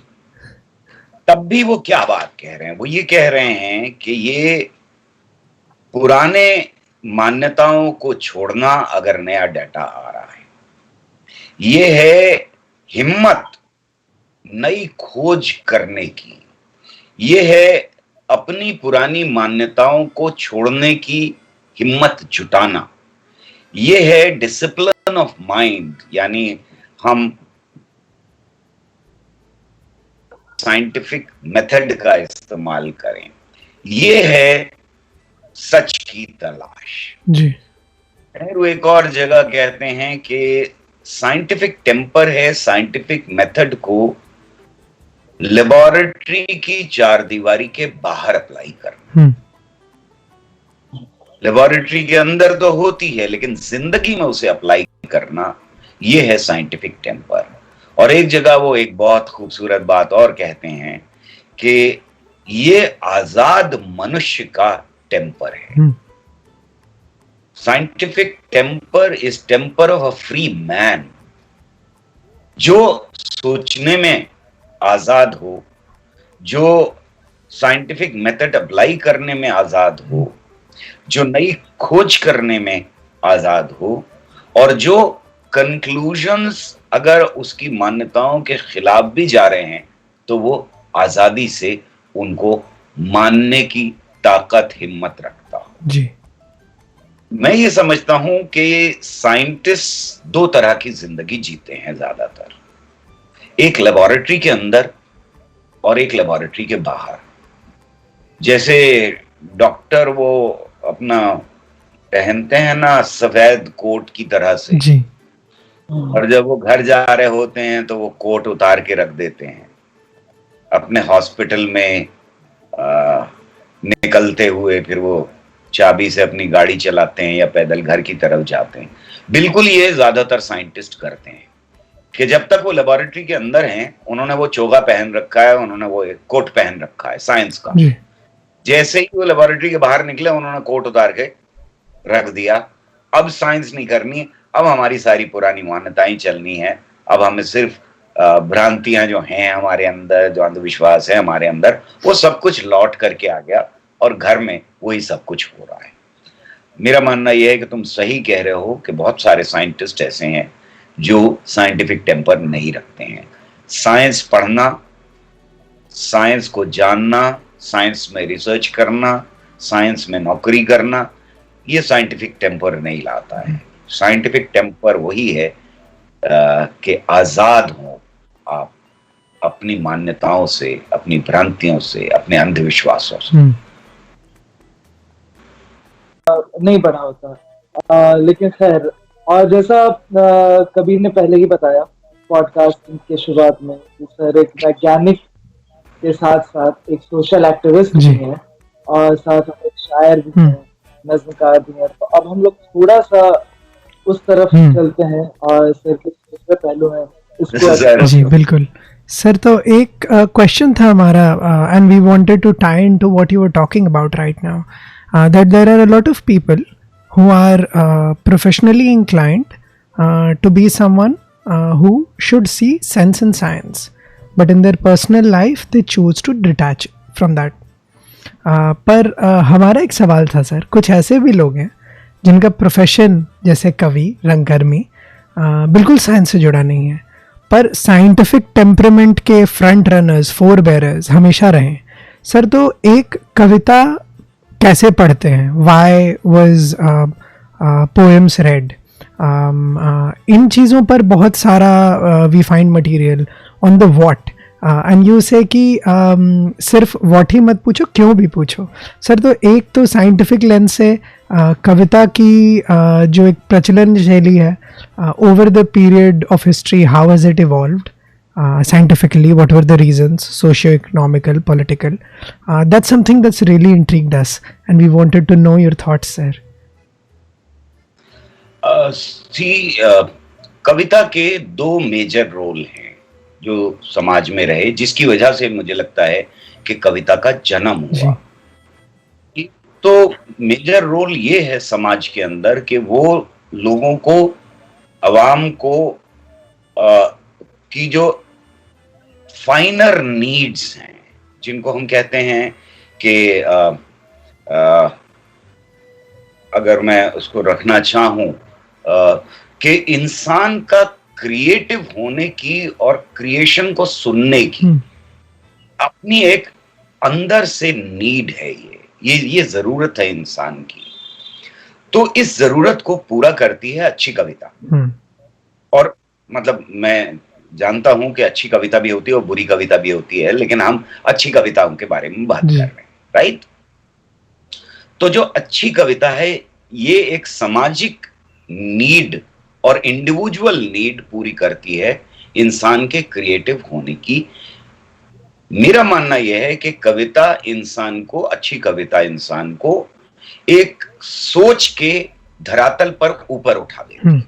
तब भी वो क्या बात कह रहे हैं? वो ये कह रहे हैं कि ये पुराने मान्यताओं को छोड़ना अगर नया डाटा आ रहा है, ये है हिम्मत नई खोज करने की, ये है अपनी पुरानी मान्यताओं को छोड़ने की हिम्मत जुटाना, ये है डिसिप्लिन ऑफ माइंड, यानी हम साइंटिफिक मेथड का इस्तेमाल करें, ये है सच की तलाश जी। नेहरू एक और जगह कहते हैं कि साइंटिफिक टेम्पर है साइंटिफिक मेथड को लेबोरेटरी की चार दीवारी के बाहर अप्लाई करना। लेबोरेटरी के अंदर तो होती है, लेकिन जिंदगी में उसे अप्लाई करना, ये है साइंटिफिक टेम्पर। और एक जगह वो एक बहुत खूबसूरत बात और कहते हैं कि ये आजाद मनुष्य का टेम्पर है। Scientific temper is temper of a free man, जो सोचने में आजाद हो, जो साइंटिफिक मेथड अप्लाई करने में आजाद हो, जो नई खोज करने में आजाद हो, और जो कंक्लूजन्स अगर उसकी मान्यताओं के खिलाफ भी जा रहे हैं तो वो आजादी से उनको मानने की ताकत हिम्मत रखता हो जी। मैं ये समझता हूं कि साइंटिस्ट दो तरह की जिंदगी जीते हैं ज्यादातर, एक लेबोरेटरी के अंदर और एक लेबोरेटरी के बाहर। जैसे डॉक्टर वो अपना पहनते हैं ना सफेद कोट की तरह से जी, और जब वो घर जा रहे होते हैं तो वो कोट उतार के रख देते हैं। अपने हॉस्पिटल में निकलते हुए फिर वो चाबी से अपनी गाड़ी चलाते हैं या पैदल घर की तरफ जाते हैं। बिल्कुल ये ज्यादातर साइंटिस्ट करते हैं कि जब तक वो लेबोरेटरी के अंदर हैं, उन्होंने वो चोगा पहन रखा है, उन्होंने वो कोट पहन रखा है साइंस का। जैसे ही वो लेबोरेटरी के बाहर निकले, उन्होंने कोट उतार के रख दिया। अब साइंस नहीं करनी, अब हमारी सारी पुरानी मान्यताएं चलनी है। अब हमें सिर्फ भ्रांतियां जो हैं हमारे अंदर, जो अंधविश्वास है हमारे अंदर, वो सब कुछ लौट करके आ गया और घर में वही सब कुछ हो रहा है। मेरा मानना यह है कि तुम सही कह रहे हो कि बहुत सारे साइंटिस्ट ऐसे हैं जो साइंटिफिक टेम्पर नहीं रखते हैं। साइंस पढ़ना, साइंस को जानना, साइंस में रिसर्च करना, साइंस में नौकरी करना, ये साइंटिफिक टेम्पर नहीं लाता है। साइंटिफिक टेम्पर वही है कि आजाद हो आप अपनी मान्यताओं से, अपनी भ्रांतियों से, अपने अंधविश्वासों से। नहीं बना होता लेकिन खैर, और जैसा कबीर ने पहले ही बताया पॉडकास्ट के शुरुआत में कि सर एक वैज्ञानिक के साथ साथ एक सोशल एक्टिविस्ट भी हैं और साथ एक शायर भी हैं, नज्मकार भी हैं। तो अब हम लोग थोड़ा सा उस तरफ चलते हैं और सर के दूसरे पहलू हैं उसको। जी बिल्कुल सर, तो एक क्वेश्चन था हमारा and we wanted to tie into what you were talking about right now, that there are a lot of people who are professionally inclined to be someone who should see sense in science. but in their personal life they choose to detach from that. पर हमारा एक सवाल था sir, कुछ ऐसे भी लोग हैं जिनका प्रोफेशन जैसे कवि, रंगकर्मी बिल्कुल साइंस से जुड़ा नहीं है, पर साइंटिफिक टेम्परामेंट के फ्रंट रनर्स, फोर बेरर्स हमेशा रहे। सर, तो एक कविता कैसे पढ़ते हैं? Why was poems read? इन चीज़ों पर बहुत सारा we find material on the what, and you say कि सिर्फ वॉट ही मत पूछो, क्यों भी पूछो। सर, तो एक तो साइंटिफिक लेंस से कविता की जो एक प्रचलन शैली है over the period of history, how has it evolved scientifically, what were the reasons, socio-economical, political, that's something that's really intrigued us and we wanted to know your thoughts, sir. कविता के दो major role हैं जो समाज में रहे, जिसकी वजह से मुझे लगता है कि कविता का जन्म हुआ। तो मेजर रोल ये है समाज के अंदर कि वो लोगों को, अवाम को की जो फाइनर नीड्स हैं, जिनको हम कहते हैं कि अगर मैं उसको रखना चाहूं कि इंसान का क्रिएटिव होने की और क्रिएशन को सुनने की अपनी एक अंदर से नीड है, ये जरूरत है इंसान की। तो इस जरूरत को पूरा करती है अच्छी कविता। और मतलब मैं जानता हूं कि अच्छी कविता भी होती है और बुरी कविता भी होती है, लेकिन हम अच्छी कविताओं के बारे में बात कर रहे हैं, राइट? तो जो अच्छी कविता है ये एक सामाजिक नीड और इंडिविजुअल नीड पूरी करती है इंसान के क्रिएटिव होने की। मेरा मानना यह है कि कविता इंसान को, अच्छी कविता इंसान को एक सोच के धरातल पर ऊपर उठा देती।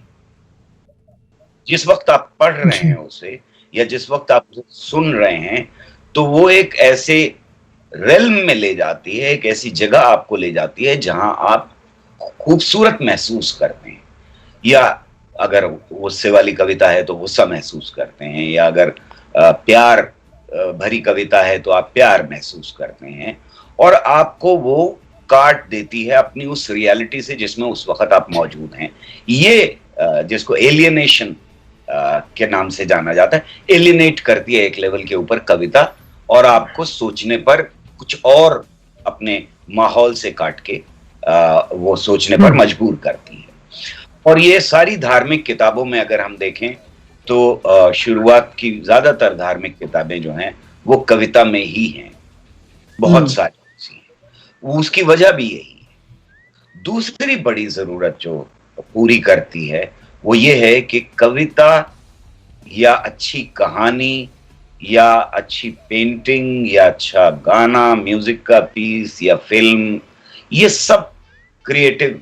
जिस वक्त आप पढ़ रहे हैं उसे, या जिस वक्त आप सुन रहे हैं, तो वो एक ऐसे रेल्म में ले जाती है, एक ऐसी जगह आपको ले जाती है जहां आप खूबसूरत महसूस करते हैं, या अगर गुस्से वाली कविता है तो गुस्सा महसूस करते हैं, या अगर प्यार भरी कविता है तो आप प्यार महसूस करते हैं, और आपको वो काट देती है अपनी उस रियलिटी से जिसमें उस वक्त आप मौजूद हैं। ये जिसको एलियनेशन के नाम से जाना जाता है, एलिनेट करती है एक लेवल के ऊपर कविता, और आपको सोचने पर, कुछ और अपने माहौल से काट के वो सोचने पर मजबूर करती है। और ये सारी धार्मिक किताबों में अगर हम देखें तो शुरुआत की ज्यादातर धार्मिक किताबें जो हैं वो कविता में ही हैं, बहुत सारी ऐसी हैं। उसकी वजह भी यही है। दूसरी बड़ी जरूरत जो पूरी करती है वो ये है कि कविता या अच्छी कहानी या अच्छी पेंटिंग या अच्छा गाना, म्यूजिक का पीस या फिल्म, ये सब क्रिएटिव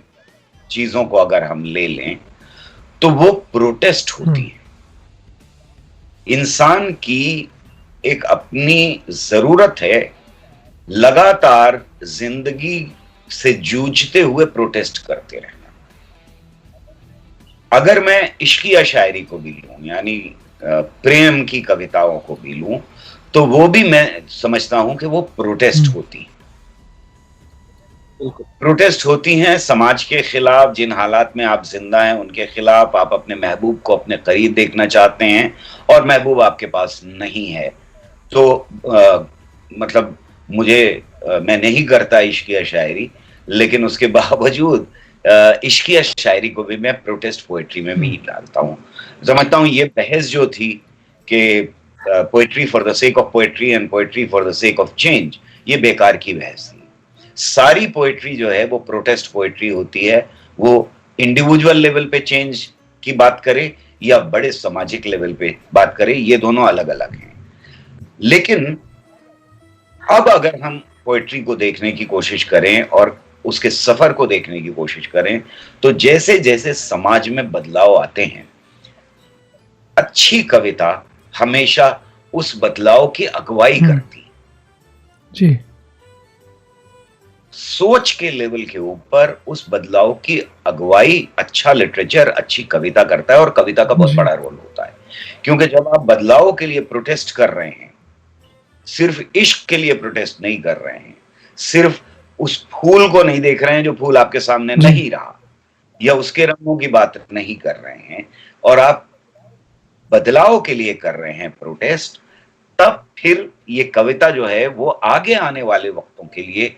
चीजों को अगर हम ले लें तो वो प्रोटेस्ट होती है। इंसान की एक अपनी जरूरत है लगातार जिंदगी से जूझते हुए प्रोटेस्ट करते रहना। अगर मैं इश्किया शायरी को भी लूं, यानी प्रेम की कविताओं को भी लूं, तो वो भी मैं समझता हूं कि वो प्रोटेस्ट होती हैं। प्रोटेस्ट होती हैं समाज के खिलाफ, जिन हालात में आप जिंदा हैं उनके खिलाफ। आप अपने महबूब को अपने करीब देखना चाहते हैं और महबूब आपके पास नहीं है, तो मतलब मैं नहीं करता इश्किया शायरी, लेकिन उसके बावजूद इश्किया शायरी को भी मैं प्रोटेस्ट पोएट्री में भी डालता हूँ। समझता हूँ ये बहस जो थी कि poetry for the sake of poetry and poetry for the sake of change, ये बेकार की बहस थी। सारी पोएट्री जो है वो प्रोटेस्ट पोएट्री होती है, वो इंडिविजुअल लेवल पे चेंज की बात करे या बड़े सामाजिक लेवल पे बात करे, ये दोनों अलग अलग हैं। लेकिन अब अगर हम पोएट्री को देखने की कोशिश करें और उसके सफर को देखने की कोशिश करें, तो जैसे जैसे समाज में बदलाव आते हैं, अच्छी कविता हमेशा उस बदलाव की अगुवाई करती जी। सोच के लेवल के ऊपर उस बदलाव की अगुवाई अच्छा लिटरेचर, अच्छी कविता करता है, और कविता का बहुत बड़ा रोल होता है। क्योंकि जब आप बदलाव के लिए प्रोटेस्ट कर रहे हैं, सिर्फ इश्क के लिए प्रोटेस्ट नहीं कर रहे हैं, सिर्फ उस फूल को नहीं देख रहे हैं जो फूल आपके सामने नहीं रहा, या उसके रंगों की बात नहीं कर रहे हैं, और आप बदलाव के लिए कर रहे हैं प्रोटेस्ट, तब फिर ये कविता जो है वो आगे आने वाले वक्तों के लिए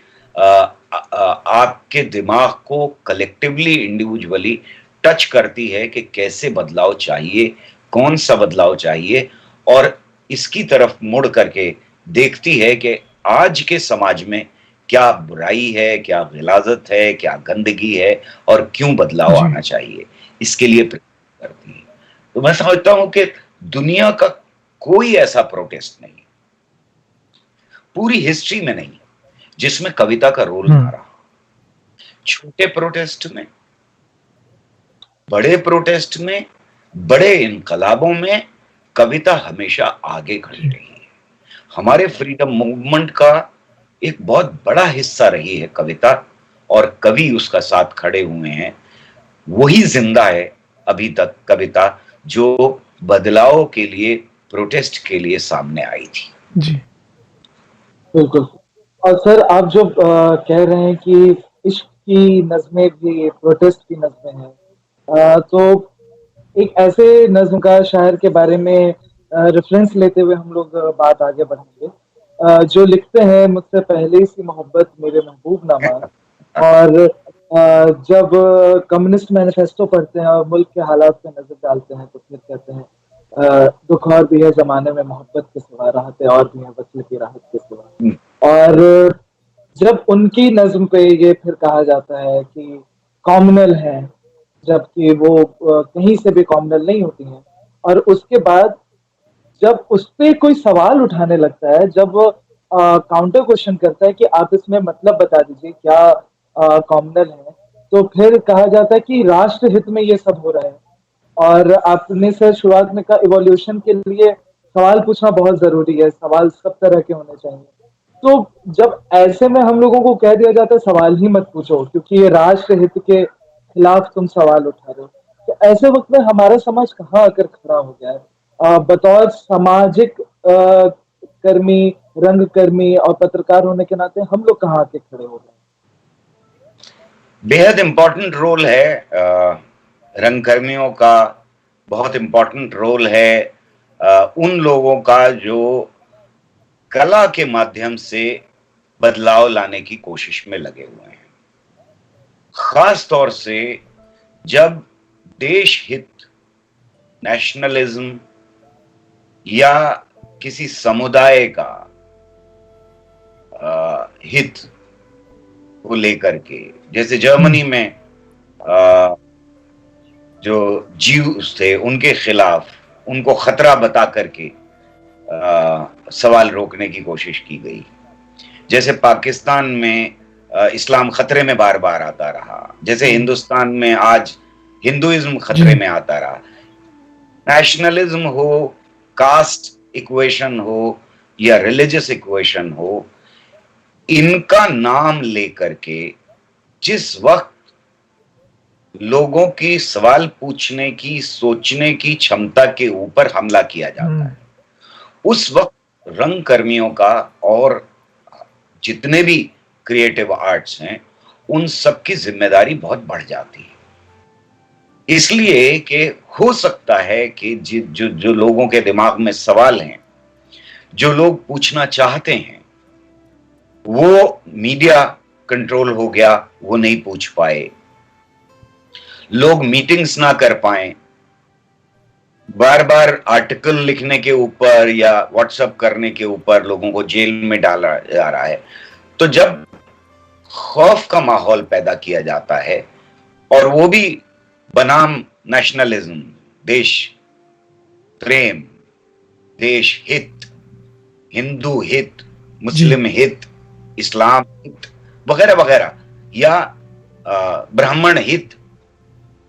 आपके दिमाग को कलेक्टिवली, इंडिविजुअली टच करती है कि कैसे बदलाव चाहिए, कौन सा बदलाव चाहिए, और इसकी तरफ मुड़ करके देखती है कि आज के समाज में क्या बुराई है, क्या गिलाजत है, क्या गंदगी है, और क्यों बदलाव आना चाहिए, इसके लिए प्रेरित करती है। तो मैं समझता हूं कि दुनिया का कोई ऐसा प्रोटेस्ट नहीं, पूरी हिस्ट्री में नहीं, जिसमें कविता का रोल ना रहा। छोटे प्रोटेस्ट में, बड़े प्रोटेस्ट में, बड़े इनकलाबों में कविता हमेशा आगे खड़ी रही है। हमारे फ्रीडम मूवमेंट का एक बहुत बड़ा हिस्सा रही है कविता, और कवि उसका साथ खड़े हुए हैं। वही जिंदा है अभी तक कविता, जो बदलाव के लिए, प्रोटेस्ट के लिए सामने आई थी। जी बिल्कुल। और सर, आप जो कह रहे हैं कि इश्क की नज़में भी प्रोटेस्ट की नज़में हैं, तो एक ऐसे नज़्म का शायर के बारे में रेफरेंस लेते हुए हम लोग बात आगे बढ़ाएंगे, जो लिखते हैं, मुझसे पहले सी मोहब्बत मेरे महबूब ना मान, और जब कम्युनिस्ट मैनिफेस्टो पढ़ते हैं और मुल्क के हालात पे नजर डालते हैं, तो फिर कहते हैं दुख और भी है जमाने में मोहब्बत के सिवा, राहतें और भी है वसल की राहत के सिवा। और जब उनकी नज्म पे ये फिर कहा जाता है कि कॉम्युनल है, जबकि वो कहीं से भी कॉम्युनल नहीं होती हैं, और उसके बाद जब उस पे कोई सवाल उठाने लगता है, जब वो काउंटर क्वेश्चन करता है कि आप इसमें मतलब बता दीजिए क्या कॉम्युनल है, तो फिर कहा जाता है कि राष्ट्र हित में ये सब हो रहा है। और आपने सर शुरुआत में कहा इवोल्यूशन के लिए सवाल पूछना बहुत जरूरी है, सवाल सब तरह के होने चाहिए। तो जब ऐसे में हम लोगों को कह दिया जाता है सवाल ही मत पूछो क्योंकि ये राष्ट्र हित के खिलाफ तुम सवाल उठा रहे हो, तो ऐसे वक्त में हमारा समाज कहाँ आकर खड़ा हो गया है? बतौर सामाजिक कर्मी, रंगकर्मी और पत्रकार होने के नाते हम लोग कहाँ आके खड़े हो गए? बेहद इंपॉर्टेंट रोल है रंगकर्मियों का, बहुत इंपॉर्टेंट रोल है उन लोगों का जो कला के माध्यम से बदलाव लाने की कोशिश में लगे हुए हैं। खास तौर से जब देश हित, नेशनलिज्म या किसी समुदाय का हित को लेकर के, जैसे जर्मनी में जो ज्यूस थे उनके खिलाफ, उनको खतरा बता करके सवाल रोकने की कोशिश की गई, जैसे पाकिस्तान में इस्लाम खतरे में बार बार आता रहा, जैसे हिंदुस्तान में आज हिंदुइज्म खतरे में आता रहा। नेशनलिज्म हो, कास्ट इक्वेशन हो या रिलीजियस इक्वेशन हो, इनका नाम लेकर के जिस वक्त लोगों की सवाल पूछने की, सोचने की क्षमता के ऊपर हमला किया जाता है, उस वक्त रंग कर्मियों का और जितने भी क्रिएटिव आर्ट्स हैं उन सब की जिम्मेदारी बहुत बढ़ जाती है। इसलिए कि हो सकता है कि जो लोगों के दिमाग में सवाल हैं, जो लोग पूछना चाहते हैं, वो मीडिया कंट्रोल हो गया, वो नहीं पूछ पाए, लोग मीटिंग्स ना कर पाए, बार बार आर्टिकल लिखने के ऊपर या व्हाट्सएप करने के ऊपर लोगों को जेल में डाला जा रहा है। तो जब खौफ का माहौल पैदा किया जाता है, और वो भी बनाम नेशनलिज्म, देश प्रेम, देश हित, हिंदू हित, मुस्लिम हित, इस्लाम हित वगैरह वगैरह, या ब्राह्मण हित,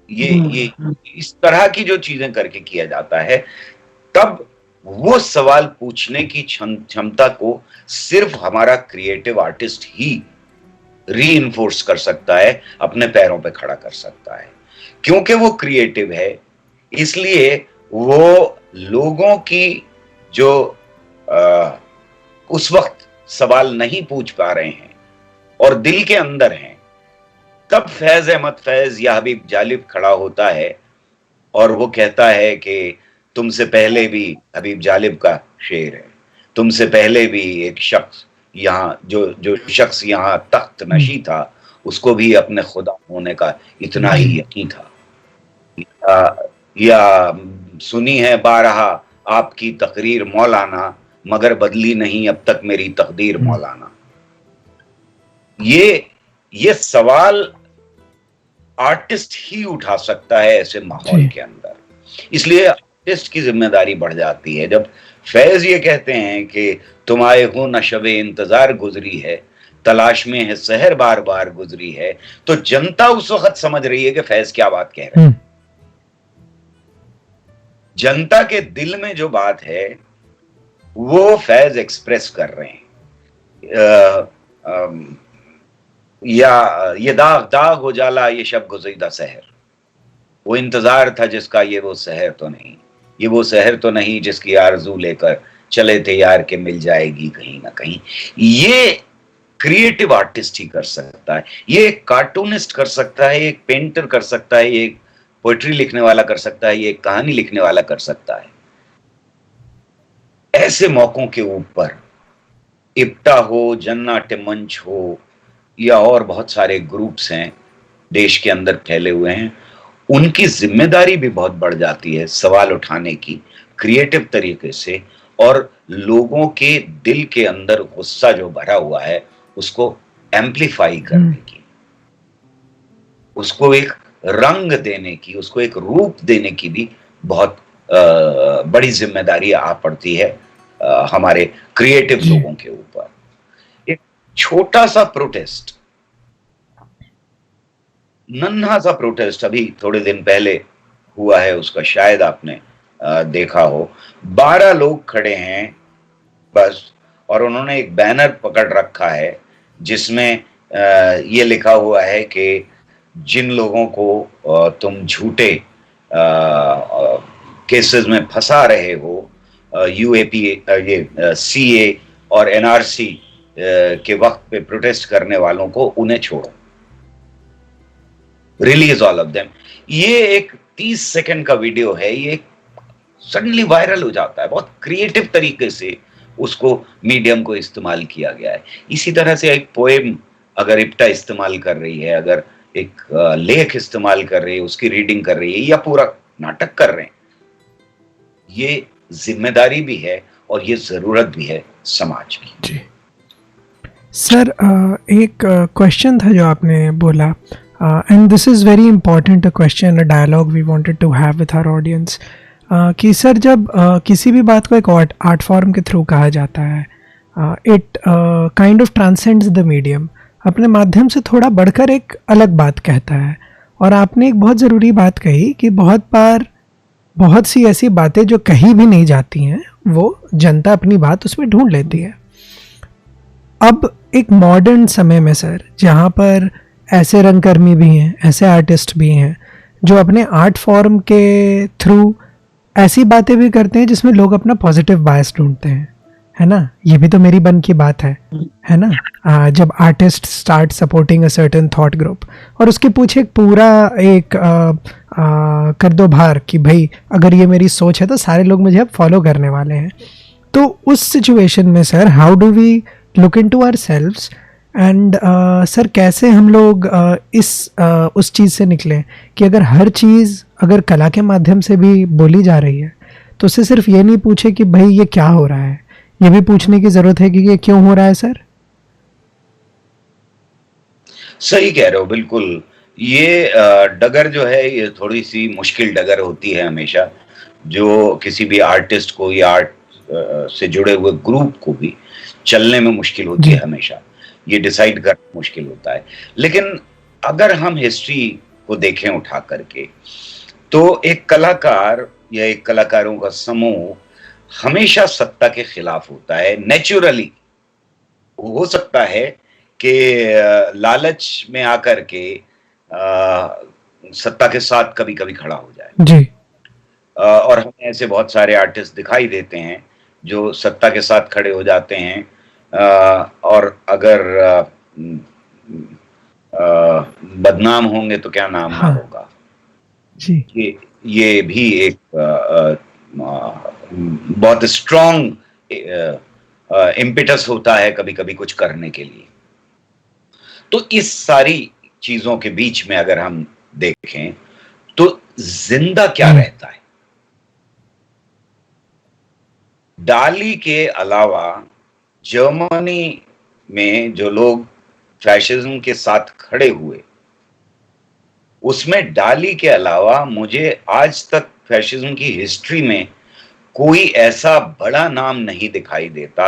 ये इस तरह की जो चीजें करके किया जाता है, तब वो सवाल पूछने की क्षमता को सिर्फ हमारा क्रिएटिव आर्टिस्ट ही रीइंफोर्स कर सकता है, अपने पैरों पे खड़ा कर सकता है। क्योंकि वो क्रिएटिव है, इसलिए वो लोगों की जो उस वक्त सवाल नहीं पूछ पा रहे हैं और दिल के अंदर हैं, तब फैज अहमद फैज या हबीब जालिब खड़ा होता है और वो कहता है कि तुमसे पहले भी, हबीब जालिब का शेर है, तुमसे पहले भी एक शख्स यहाँ, जो शख्स यहाँ तख्त नशी था, उसको भी अपने खुदा होने का इतना ही यकीन था। या सुनी है बारहा आपकी तकरीर मौलाना, मगर बदली नहीं अब तक मेरी तकदीर मौलाना। ये सवाल आर्टिस्ट ही उठा सकता है ऐसे माहौल के अंदर, इसलिए आर्टिस्ट की जिम्मेदारी बढ़ जाती है। जब फैज ये कहते हैं कि तुम आए हो न शबे इंतजार गुजरी है, तलाश में है सहर बार बार गुजरी है, तो जनता उस वक्त समझ रही है कि फैज क्या बात कह रहे हैं। जनता के दिल में जो बात है वो फैज एक्सप्रेस कर रहे हैं। या ये दाग दाग हो जाला ये शब गुज़िदा सहर, वो इंतजार था जिसका ये वो सहर तो नहीं, ये वो सहर तो नहीं जिसकी आरज़ू लेकर चले थे यार के मिल जाएगी कहीं ना कहीं। ये क्रिएटिव आर्टिस्ट ही कर सकता है, ये एक कार्टूनिस्ट कर सकता है, एक पेंटर कर सकता है, एक पोएट्री लिखने वाला कर सकता है, ये एक कहानी लिखने वाला कर सकता है। ऐसे मौकों के ऊपर इप्टा हो, जन्नाट्य मंच हो, या और बहुत सारे ग्रुप्स हैं देश के अंदर फैले हुए हैं, उनकी जिम्मेदारी भी बहुत बढ़ जाती है सवाल उठाने की क्रिएटिव तरीके से, और लोगों के दिल के अंदर गुस्सा जो भरा हुआ है उसको एम्प्लीफाई करने की, उसको एक रंग देने की, उसको एक रूप देने की भी बहुत बड़ी जिम्मेदारी आ पड़ती है हमारे क्रिएटिव लोगों के ऊपर। एक छोटा सा प्रोटेस्ट, नन्हा सा प्रोटेस्ट अभी थोड़े दिन पहले हुआ है, उसका शायद आपने देखा हो। 12 लोग खड़े हैं बस, और उन्होंने एक बैनर पकड़ रखा है जिसमें ये लिखा हुआ है कि जिन लोगों को तुम झूठे केसेस में फंसा रहे हो, यूएपी, ये सीए और एनआरसी के वक्त पे प्रोटेस्ट करने वालों को उन्हें छोड़ो, रिलीज ऑल ऑफ देम। ये एक 30 सेकंड का वीडियो है, ये सडनली वायरल हो जाता है, बहुत क्रिएटिव तरीके से उसको मीडियम को इस्तेमाल किया गया है। इसी तरह से एक पोएम अगर इप्टा इस्तेमाल कर रही है, अगर एक लेख इस्तेमाल कर रही है, उसकी रीडिंग कर रही है, या पूरा नाटक कर रहे हैं, ये जिम्मेदारी भी है और ये जरूरत भी है समाज की। जी सर, एक क्वेश्चन था जो आपने बोला, and this is very important, a question, a dialogue we wanted to have with our audience, कि सर जब किसी भी बात को एक आर्ट फॉर्म के थ्रू कहा जाता है, it kind of transcends the medium, अपने माध्यम से थोड़ा बढ़कर एक अलग बात कहता है। और आपने एक बहुत ज़रूरी बात कही कि बहुत बार बहुत सी ऐसी बातें जो कहीं भी नहीं जाती हैं, वो जनता अपनी बात उसमें ढूंढ लेती है। अब एक मॉडर्न समय में सर, जहाँ पर ऐसे रंगकर्मी भी हैं, ऐसे आर्टिस्ट भी हैं जो अपने आर्ट फॉर्म के थ्रू ऐसी बातें भी करते हैं जिसमें लोग अपना पॉजिटिव बायस ढूंढते हैं, है ना? ये भी तो मेरी बन की बात है ना? जब artist start supporting a certain thought group और उसके पीछे एक पूरा एक कर दो भार कि भाई अगर ये मेरी सोच है तो सारे लोग मुझे अब फॉलो करने वाले हैं। तो उस सिचुएशन में sir, how do we look into ourselves and sir कैसे हम लोग उस चीज़ से निकलें कि अगर हर चीज़ अगर कला के माध्यम से भी बोली जा रही है तो उससे सिर्फ ये नहीं पूछे कि भाई ये क्या हो रहा है, ये भी पूछने की ज़रूरत है कि ये क्यों हो रहा है। सर सही कह रहे हो, बिल्कुल। ये डगर जो है ये थोड़ी सी मुश्किल डगर होती है हमेशा, जो किसी भी आर्टिस्ट को या आर्ट से जुड़े हुए ग्रुप को भी चलने में मुश्किल होती है हमेशा, ये डिसाइड करना मुश्किल होता है। लेकिन अगर हम हिस्ट्री को देखें उठा करके, तो एक कलाकार या एक कलाकारों का समूह हमेशा सत्ता के खिलाफ होता है। नेचुरली हो सकता है कि लालच में आकर के सत्ता के साथ कभी कभी खड़ा हो जाए जी, और हमें ऐसे बहुत सारे आर्टिस्ट दिखाई देते हैं जो सत्ता के साथ खड़े हो जाते हैं, और अगर बदनाम होंगे तो क्या नाम ना हाँ होगा। जी ये भी एक बहुत स्ट्रॉन्ग इम्पिटस होता है कभी कभी कुछ करने के लिए। तो इस सारी चीजों के बीच में अगर हम देखें तो जिंदा क्या रहता है। डाली के अलावा जर्मनी में जो लोग फैशिज्म के साथ खड़े हुए, उसमें डाली के अलावा मुझे आज तक फैशिज्म की हिस्ट्री में कोई ऐसा बड़ा नाम नहीं दिखाई देता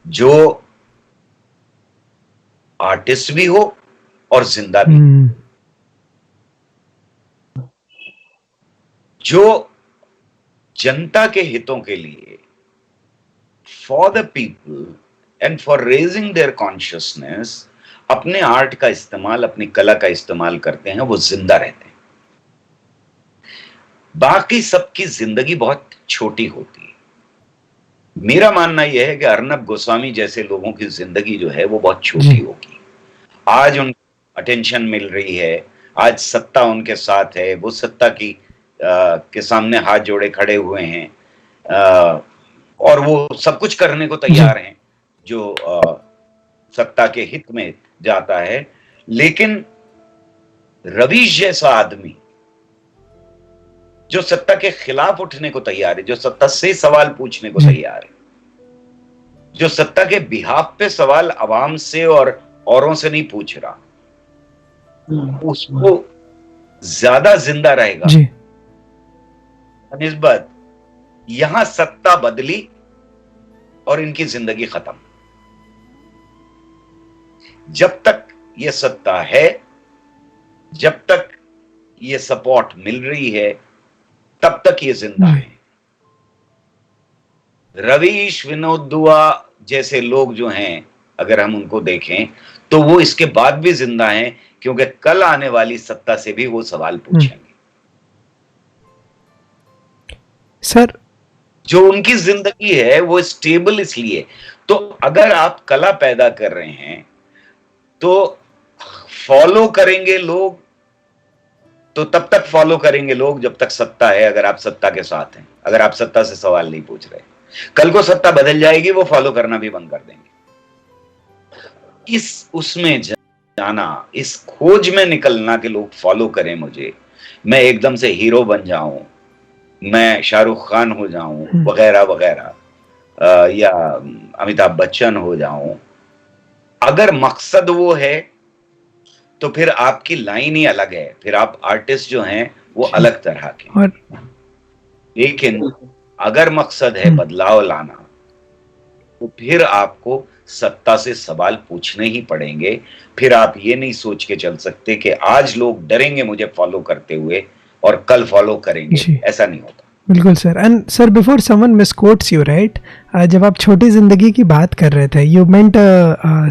जो आर्टिस्ट भी हो और जिंदा भी, जो जनता के हितों के लिए, for the people and for raising their consciousness, अपने आर्ट का इस्तेमाल, अपनी कला का इस्तेमाल करते हैं, वो जिंदा रहते हैं। बाकी सबकी जिंदगी बहुत छोटी होती है। मेरा मानना यह है कि अर्नब गोस्वामी जैसे लोगों की जिंदगी जो है वो बहुत छोटी होगी। आज उनको अटेंशन मिल रही है, आज सत्ता उनके साथ है, वो सत्ता की के सामने हाथ जोड़े खड़े हुए हैं, और वो सब कुछ करने को तैयार हैं जो सत्ता के हित में जाता है। लेकिन रवीश जैसा आदमी जो सत्ता के खिलाफ उठने को तैयार है, जो सत्ता से सवाल पूछने को तैयार है, जो सत्ता के बिहाफ पे सवाल अवाम से और औरों से नहीं पूछ रहा, उसको ज्यादा जिंदा रहेगा निस्बत यहां सत्ता बदली और इनकी जिंदगी खत्म। जब तक ये सत्ता है, जब तक ये सपोर्ट मिल रही है, तब तक ये जिंदा है। रवीश, विनोद दुआ जैसे लोग जो हैं, अगर हम उनको देखें तो वो इसके बाद भी जिंदा हैं, क्योंकि कल आने वाली सत्ता से भी वो सवाल पूछेंगे। सर, जो उनकी जिंदगी है वो स्टेबल इसलिए। तो अगर आप कला पैदा कर रहे हैं तो फॉलो करेंगे लोग, तो तब तक फॉलो करेंगे लोग जब तक सत्ता है, अगर आप सत्ता के साथ हैं, अगर आप सत्ता से सवाल नहीं पूछ रहे। कल को सत्ता बदल जाएगी, वो फॉलो करना भी बंद कर देंगे। इस उसमें जाना, इस खोज में निकलना कि लोग फॉलो करें मुझे, मैं एकदम से हीरो बन जाऊं, मैं शाहरुख खान हो जाऊं वगैरह वगैरह, या अमिताभ बच्चन हो जाऊं, अगर मकसद वो है तो फिर आपकी लाइन ही अलग है, फिर आप आर्टिस्ट जो हैं वो अलग तरह के। लेकिन अगर मकसद है बदलाव लाना, तो फिर आपको सत्ता से सवाल पूछने ही पड़ेंगे। फिर आप ये नहीं सोच के चल सकते कि आज लोग डरेंगे मुझे फॉलो करते हुए और कल फॉलो करेंगे, ऐसा नहीं होता। बिल्कुल sir. And sir, before someone misquotes you, right, जब आप छोटी जिंदगी की बात कर रहे थे, you meant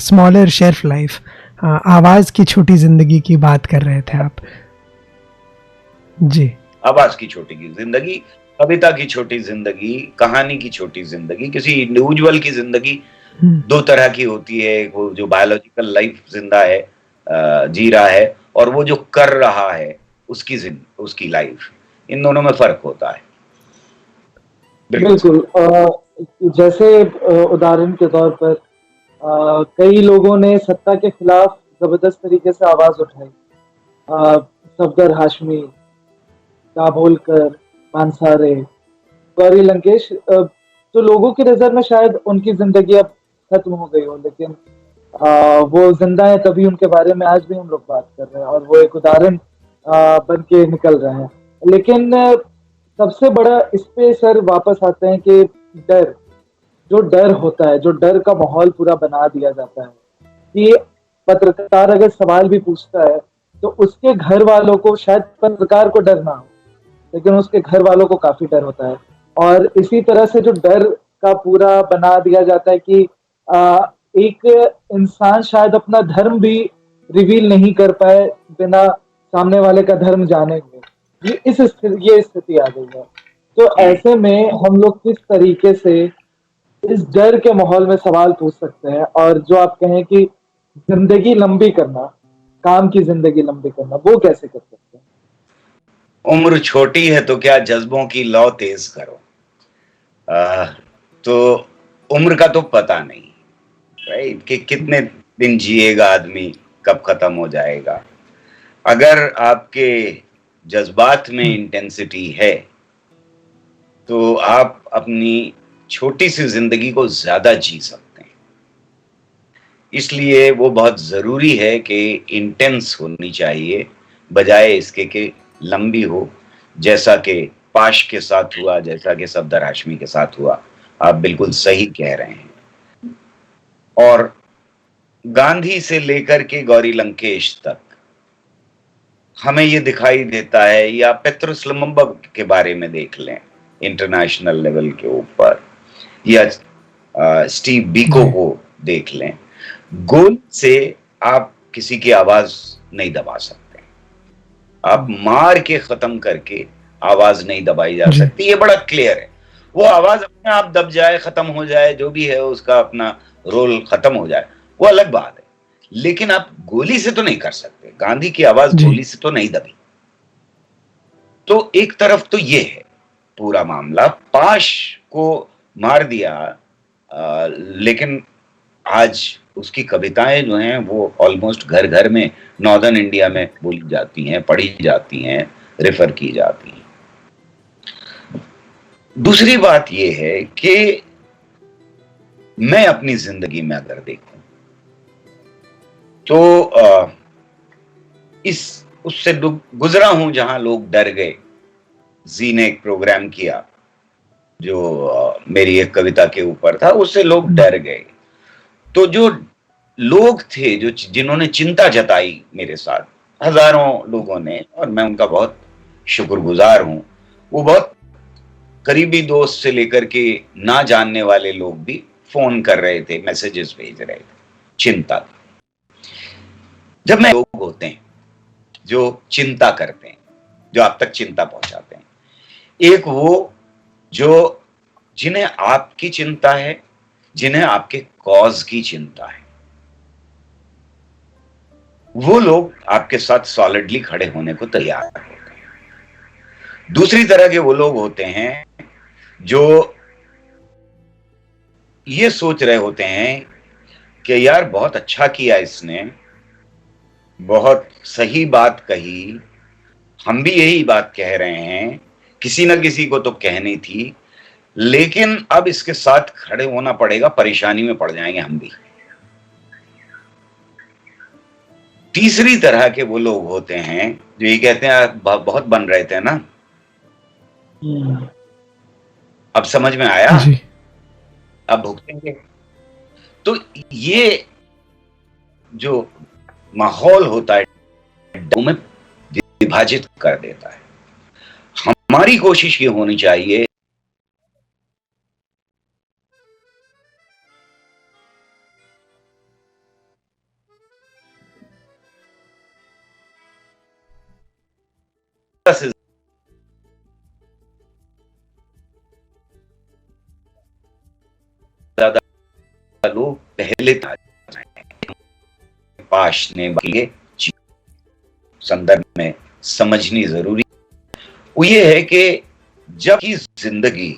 smaller shelf life, आवाज की छोटी जिंदगी की बात कर रहे थे आप जी। आवाज की छोटी की जिंदगी, कविता की छोटी जिंदगी, कहानी की छोटी जिंदगी, किसी इंडिविजुअल की जिंदगी दो तरह की होती है। वो जो बायोलॉजिकल लाइफ जिंदा है, जी रहा है, और वो जो कर रहा है उसकी लाइफ, इन दोनों में फर्क होता है। बिल्कुल। जैसे उदाहरण के तौर पर कई लोगों ने सत्ता के खिलाफ जबरदस्त तरीके से आवाज उठाई। सफदर हाशमी, दाभोलकर, पानसारे, गौरी लंकेश, तो लोगों की नजर में शायद उनकी जिंदगी अब खत्म हो गई हो, लेकिन वो जिंदा है, तभी उनके बारे में आज भी हम लोग बात कर रहे हैं और वो एक उदाहरण बन के निकल रहे हैं। लेकिन सबसे बड़ा इस पे सर वापस आते हैं कि डर, जो डर होता है, जो डर का माहौल पूरा बना दिया जाता है कि पत्रकार अगर सवाल भी पूछता है तो उसके घर वालों को, शायद पत्रकार को डर ना हो, लेकिन उसके घर वालों को काफी डर होता है। और इसी तरह से जो डर का पूरा बना दिया जाता है कि एक इंसान शायद अपना धर्म भी रिवील नहीं कर पाए बिना सामने वाले का धर्म जाने हुए। ये स्थिति आ गई है। तो ऐसे में हम लोग किस तरीके से इस डर के माहौल में सवाल पूछ सकते हैं, और जो आप कहें कि जिंदगी लंबी करना, काम की जिंदगी लंबी करना, वो कैसे कर सकते हैं? उम्र छोटी है तो क्या जज्बों की लौ तेज करो। तो उम्र का तो पता नहीं, राइट, कि कितने दिन जिएगा आदमी, कब खत्म हो जाएगा। अगर आपके जज्बात में इंटेंसिटी है तो आप अपनी छोटी सी जिंदगी को ज्यादा जी सकते हैं। इसलिए वो बहुत जरूरी है कि इंटेंस होनी चाहिए, बजाय इसके कि लंबी हो, जैसा कि पाश के साथ हुआ, जैसा कि सफदर हाशमी के साथ हुआ। आप बिल्कुल सही कह रहे हैं। और गांधी से लेकर के गौरी लंकेश तक हमें ये दिखाई देता है, या पेट्रोस लम्बा के बारे में देख लें इंटरनेशनल लेवल के ऊपर, या स्टीव बीको जी। को देख लें, गोल से आप किसी की आवाज नहीं दबा सकते। आप मार के खत्म करके आवाज नहीं दबाई जा जी। सकती, ये बड़ा क्लियर है। वो आवाज अपने आप दब जाए, खत्म हो जाए, जो भी है उसका अपना रोल खत्म हो जाए, वो अलग बात है। लेकिन आप गोली से तो नहीं कर सकते। गांधी की आवाज जी। गोली से तो नहीं दबी। तो एक तरफ तो ये है पूरा मामला, पाश को मार दिया, लेकिन आज उसकी कविताएं जो हैं वो ऑलमोस्ट घर घर में नॉर्दर्न इंडिया में बोली जाती हैं, पढ़ी जाती हैं, रेफर की जाती हैं। दूसरी बात यह है कि मैं अपनी जिंदगी में अगर देखूं तो इस उससे गुजरा हूं जहां लोग डर गए। जी ने एक प्रोग्राम किया जो मेरी एक कविता के ऊपर था, उससे लोग डर गए। तो जो लोग थे जो जिन्होंने चिंता जताई मेरे साथ, हजारों लोगों ने, और मैं उनका बहुत शुक्रगुजार हूं। वो बहुत करीबी दोस्त से लेकर के ना जानने वाले लोग भी फोन कर रहे थे, मैसेजेस भेज रहे थे, चिंता। जब मैं लोग होते हैं जो चिंता करते हैं, जो आप तक चिंता पहुंचाते हैं, एक वो जो जिन्हें आपकी चिंता है, जिन्हें आपके कॉज की चिंता है, वो लोग आपके साथ सॉलिडली खड़े होने को तैयार होते हैं। दूसरी तरह के वो लोग होते हैं जो ये सोच रहे होते हैं कि यार बहुत अच्छा किया इसने, बहुत सही बात कही, हम भी यही बात कह रहे हैं, किसी ना किसी को तो कहनी थी, लेकिन अब इसके साथ खड़े होना पड़ेगा, परेशानी में पड़ जाएंगे हम भी। तीसरी तरह के वो लोग होते हैं जो ये कहते हैं बहुत बन रहे थे ना, अब समझ में आया, जी। अब भुगतेंगे। तो ये जो माहौल होता है में विभाजित कर देता है। हमारी कोशिश ये होनी चाहिए से ज्यादा लोग पहले पाश ने के संदर्भ में समझनी जरूरी। वो ये है कि जब की जिंदगी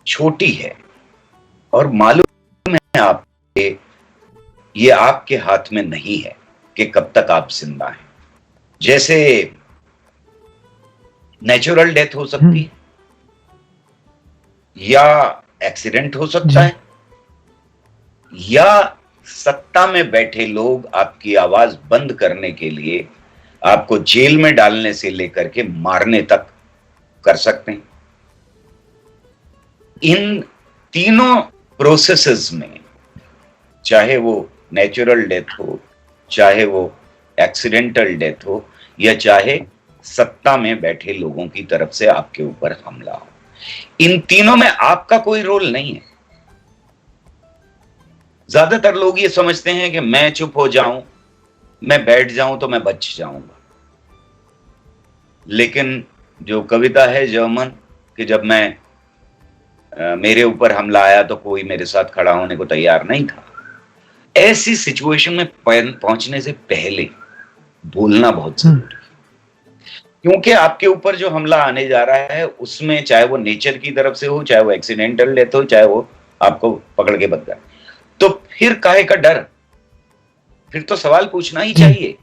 छोटी है और मालूम है आपके, ये आपके हाथ में नहीं है कि कब तक आप जिंदा हैं। जैसे नेचुरल डेथ हो सकती है, या एक्सीडेंट हो सकता है, या सत्ता में बैठे लोग आपकी आवाज बंद करने के लिए आपको जेल में डालने से लेकर के मारने तक कर सकते हैं। इन तीनों प्रोसेसेस में, चाहे वो नेचुरल डेथ हो, चाहे वो एक्सीडेंटल डेथ हो, या चाहे सत्ता में बैठे लोगों की तरफ से आपके ऊपर हमला हो, इन तीनों में आपका कोई रोल नहीं है। ज्यादातर लोग ये समझते हैं कि मैं चुप हो जाऊं, मैं बैठ जाऊं तो मैं बच जाऊंगा, लेकिन जो कविता है जर्मन कि जब मैं मेरे ऊपर हमला आया तो कोई मेरे साथ खड़ा होने को तैयार नहीं था। ऐसी सिचुएशन में पहुंचने से पहले बोलना बहुत जरूरी है, क्योंकि आपके ऊपर जो हमला आने जा रहा है उसमें चाहे वो नेचर की तरफ से हो, चाहे वो एक्सीडेंटल डेथ हो, चाहे वो आपको पकड़ के बदला, तो फिर काहे का डर? फिर तो सवाल पूछना ही चाहिए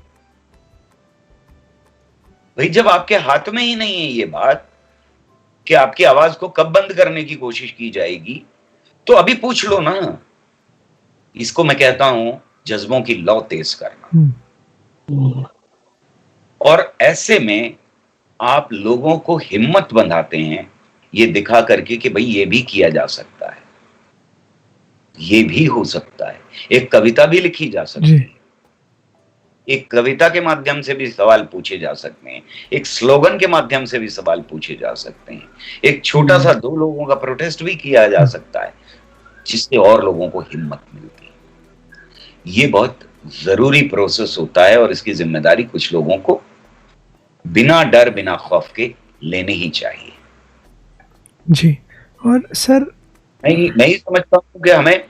भाई। जब आपके हाथ में ही नहीं है ये बात कि आपकी आवाज को कब बंद करने की कोशिश की जाएगी, तो अभी पूछ लो ना। इसको मैं कहता हूं जज्बों की लौ तेज करना। और ऐसे में आप लोगों को हिम्मत बंधाते हैं ये दिखा करके कि भाई ये भी किया जा सकता है, ये भी हो सकता है, एक कविता भी लिखी जा सकती है, एक कविता के माध्यम से भी सवाल पूछे जा सकते हैं, एक स्लोगन के माध्यम से भी सवाल पूछे जा सकते हैं, एक छोटा सा 2 लोगों का प्रोटेस्ट भी किया जा सकता है, जिससे और लोगों को हिम्मत मिलती है। ये बहुत जरूरी प्रोसेस होता है और इसकी जिम्मेदारी कुछ लोगों को बिना डर बिना खौफ के लेनी ही चाहिए। जी। और सर मैं ही समझता हूं कि हमें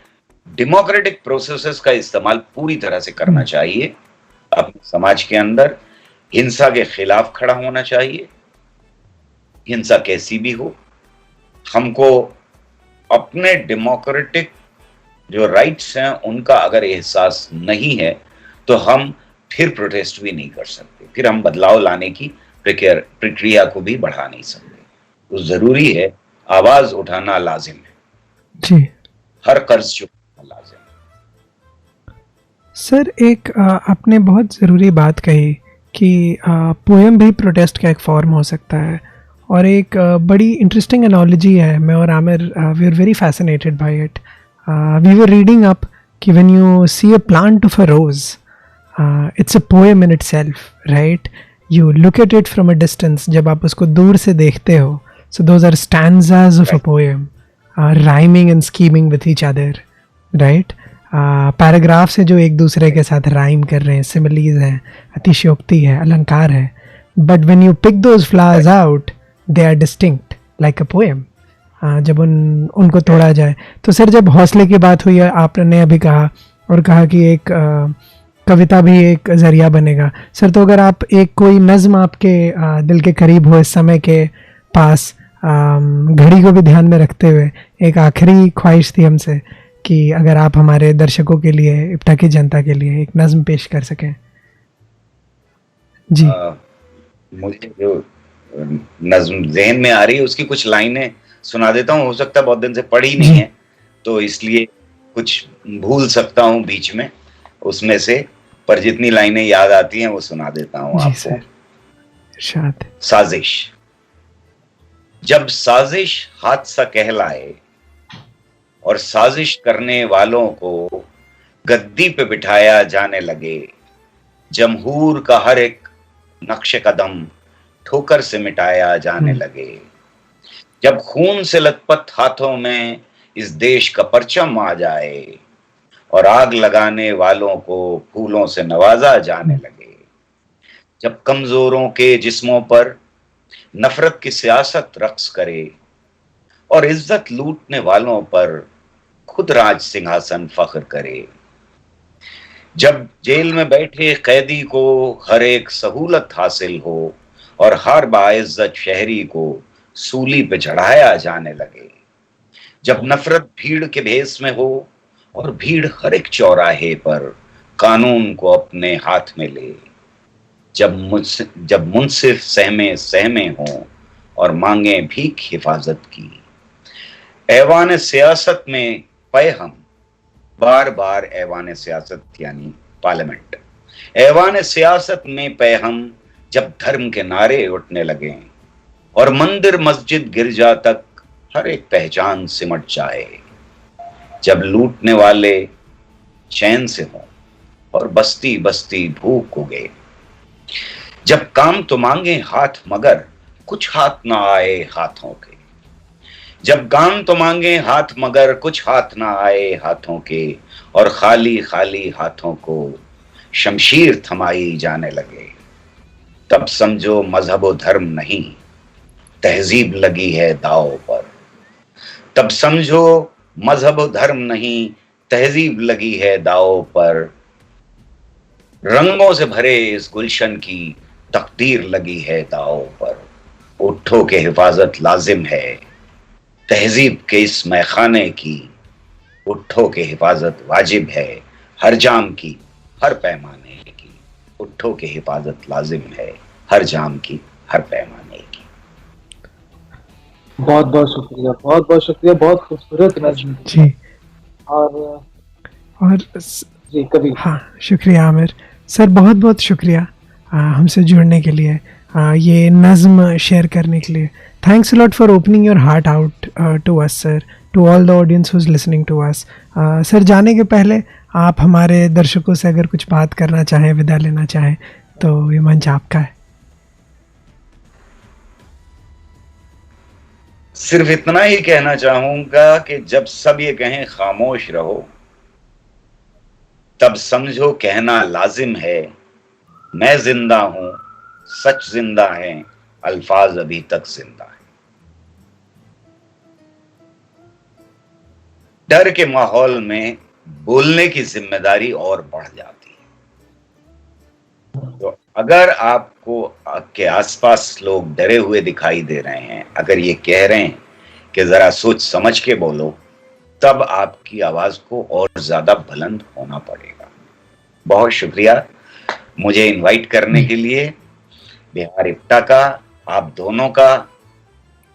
डेमोक्रेटिक प्रोसेसेस का इस्तेमाल पूरी तरह से करना चाहिए। अपने समाज के अंदर हिंसा के खिलाफ खड़ा होना चाहिए, हिंसा कैसी भी हो। हमको अपने डेमोक्रेटिक जो राइट्स हैं उनका अगर एहसास नहीं है तो हम फिर प्रोटेस्ट भी नहीं कर सकते, फिर हम बदलाव लाने की प्रक्रिया को भी बढ़ा नहीं सकते। तो जरूरी है आवाज उठाना लाजिम है जी। हर कर्ज चुकाना लाजिम है। सर एक आपने बहुत ज़रूरी बात कही कि पोएम भी प्रोटेस्ट का एक फॉर्म हो सकता है, और एक बड़ी इंटरेस्टिंग एनोलॉजी है। मैं और Aamir we are very fascinated by it. We were reading up कि when you see a plant of a rose, it's a poem in itself, right? You look at it from a distance, जब आप उसको दूर से देखते हो, so those are stanzas of a poem, rhyming and scheming with each other, right? Paragraph से जो एक दूसरे के साथ राइम कर रहे हैं, सिमिलीज हैं, अतिशयोक्ति है, अलंकार है, but when you pick those flowers out they are distinct like a poem. जब उनको तोड़ा जाए तो सर, जब हौसले की बात हुई है, आपने अभी कहा और कहा कि एक कविता भी एक जरिया बनेगा सर, तो अगर आप एक कोई नज्म आपके दिल के करीब हो इस समय के पास, घड़ी को भी ध्यान में रखते हुए, एक आखिरी ख्वाहिश थी हमसे कि अगर आप हमारे दर्शकों के लिए, इप्टा की जनता के लिए एक नज्म पेश कर सकें। जी। मुझे जो नज्म ज़हन में आ रही है उसकी कुछ लाइनें सुना देता हूँ। हो सकता है बहुत दिन से पढ़ी नहीं है तो इसलिए कुछ भूल सकता हूँ बीच में उसमें से, पर जितनी लाइनें याद आती हैं वो सुना देता हूँ आपको। साजिश। जब साजिश हादसा कहलाए और साजिश करने वालों को गद्दी पे बिठाया जाने लगे, जमहूर का हर एक नक्शे कदम ठोकर से मिटाया जाने लगे, जब खून से लथपथ हाथों में इस देश का परचम आ जाए और आग लगाने वालों को फूलों से नवाजा जाने लगे, जब कमजोरों के जिस्मों पर नफरत की सियासत रक्स करे और इज्जत लूटने वालों पर खुद राज सिंहासन फख्र करे, जब जेल में बैठे कैदी को हर एक सहूलत हासिल हो और हर बाइज्जत शहरी को सूली पे चढ़ाया जाने लगे, जब नफरत भीड़ के भेस में हो और भीड़ हर एक चौराहे पर कानून को अपने हाथ में ले, जब मुंसिफ सहमे सहमे हों और मांगे भीख हिफाजत की, ऐवान सियासत में पे हम, बार बार ऐवान सियासत यानी पार्लियामेंट, ऐवान सियासत में पे हम जब धर्म के नारे उठने लगे और मंदिर मस्जिद गिरजा तक हर एक पहचान सिमट जाए, जब लूटने वाले चैन से हों और बस्ती बस्ती भूख उगे, जब काम तो मांगे हाथ मगर कुछ हाथ ना आए हाथों के, जब गान तो मांगे हाथ मगर कुछ हाथ ना आए हाथों के और खाली खाली हाथों को शमशीर थमाई जाने लगे, तब समझो मजहब व धर्म नहीं तहजीब लगी है दाव पर। तब समझो मजहब धर्म नहीं, तहजीब लगी है दाव पर। रंगों से भरे इस गुलशन की तकदीर लगी है दाव पर। उठो के हिफाजत लाजिम है तहजीब के इस मैखाने की। उठो के हिफाजत वाजिब है हर जाम की हर पैमाने की। उठो के हिफाजत लाजिम है हर जाम की हर पैमाने की। बहुत बहुत शुक्रिया, बहुत बहुत शुक्रिया, बहुत खूबसूरत नज्म। जी। और जी कभी हाँ, शुक्रिया आमिर सर, बहुत बहुत शुक्रिया हमसे जुड़ने के लिए, ये नज़्म शेयर करने के लिए। Thanks a lot for opening your heart out to us sir, to all the audience who is listening to us. Sir, जाने के पहले आप हमारे दर्शकों से अगर कुछ बात करना चाहें, विदा लेना चाहें, तो ये मंच आपका है। सिर्फ इतना ही कहना चाहूंगा कि जब सब ये कहें खामोश रहो, तब समझो कहना लाजिम है मैं जिंदा हूं, सच जिंदा है, अल्फाज अभी तक जिंदा है। डर के माहौल में बोलने की जिम्मेदारी और बढ़ जाती है। तो अगर आपको आपके आसपास लोग डरे हुए दिखाई दे रहे हैं, अगर ये कह रहे हैं कि जरा सोच समझ के बोलो, तब आपकी आवाज को और ज्यादा बुलंद होना पड़ेगा। बहुत शुक्रिया मुझे इनवाइट करने के लिए। बिहार इप्टा का, आप दोनों का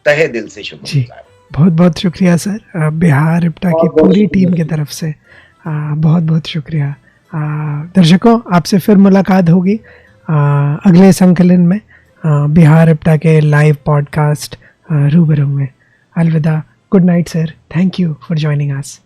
तहे दिल से शुक्रिया। बहुत बहुत शुक्रिया सर, बिहार इप्टा की पूरी टीम की तरफ से बहुत बहुत शुक्रिया। दर्शकों, आपसे फिर मुलाकात होगी अगले संकलन में, बिहार इप्टा के लाइव पॉडकास्ट रूबरू में। अलविदा, good night sir, thank you for joining us.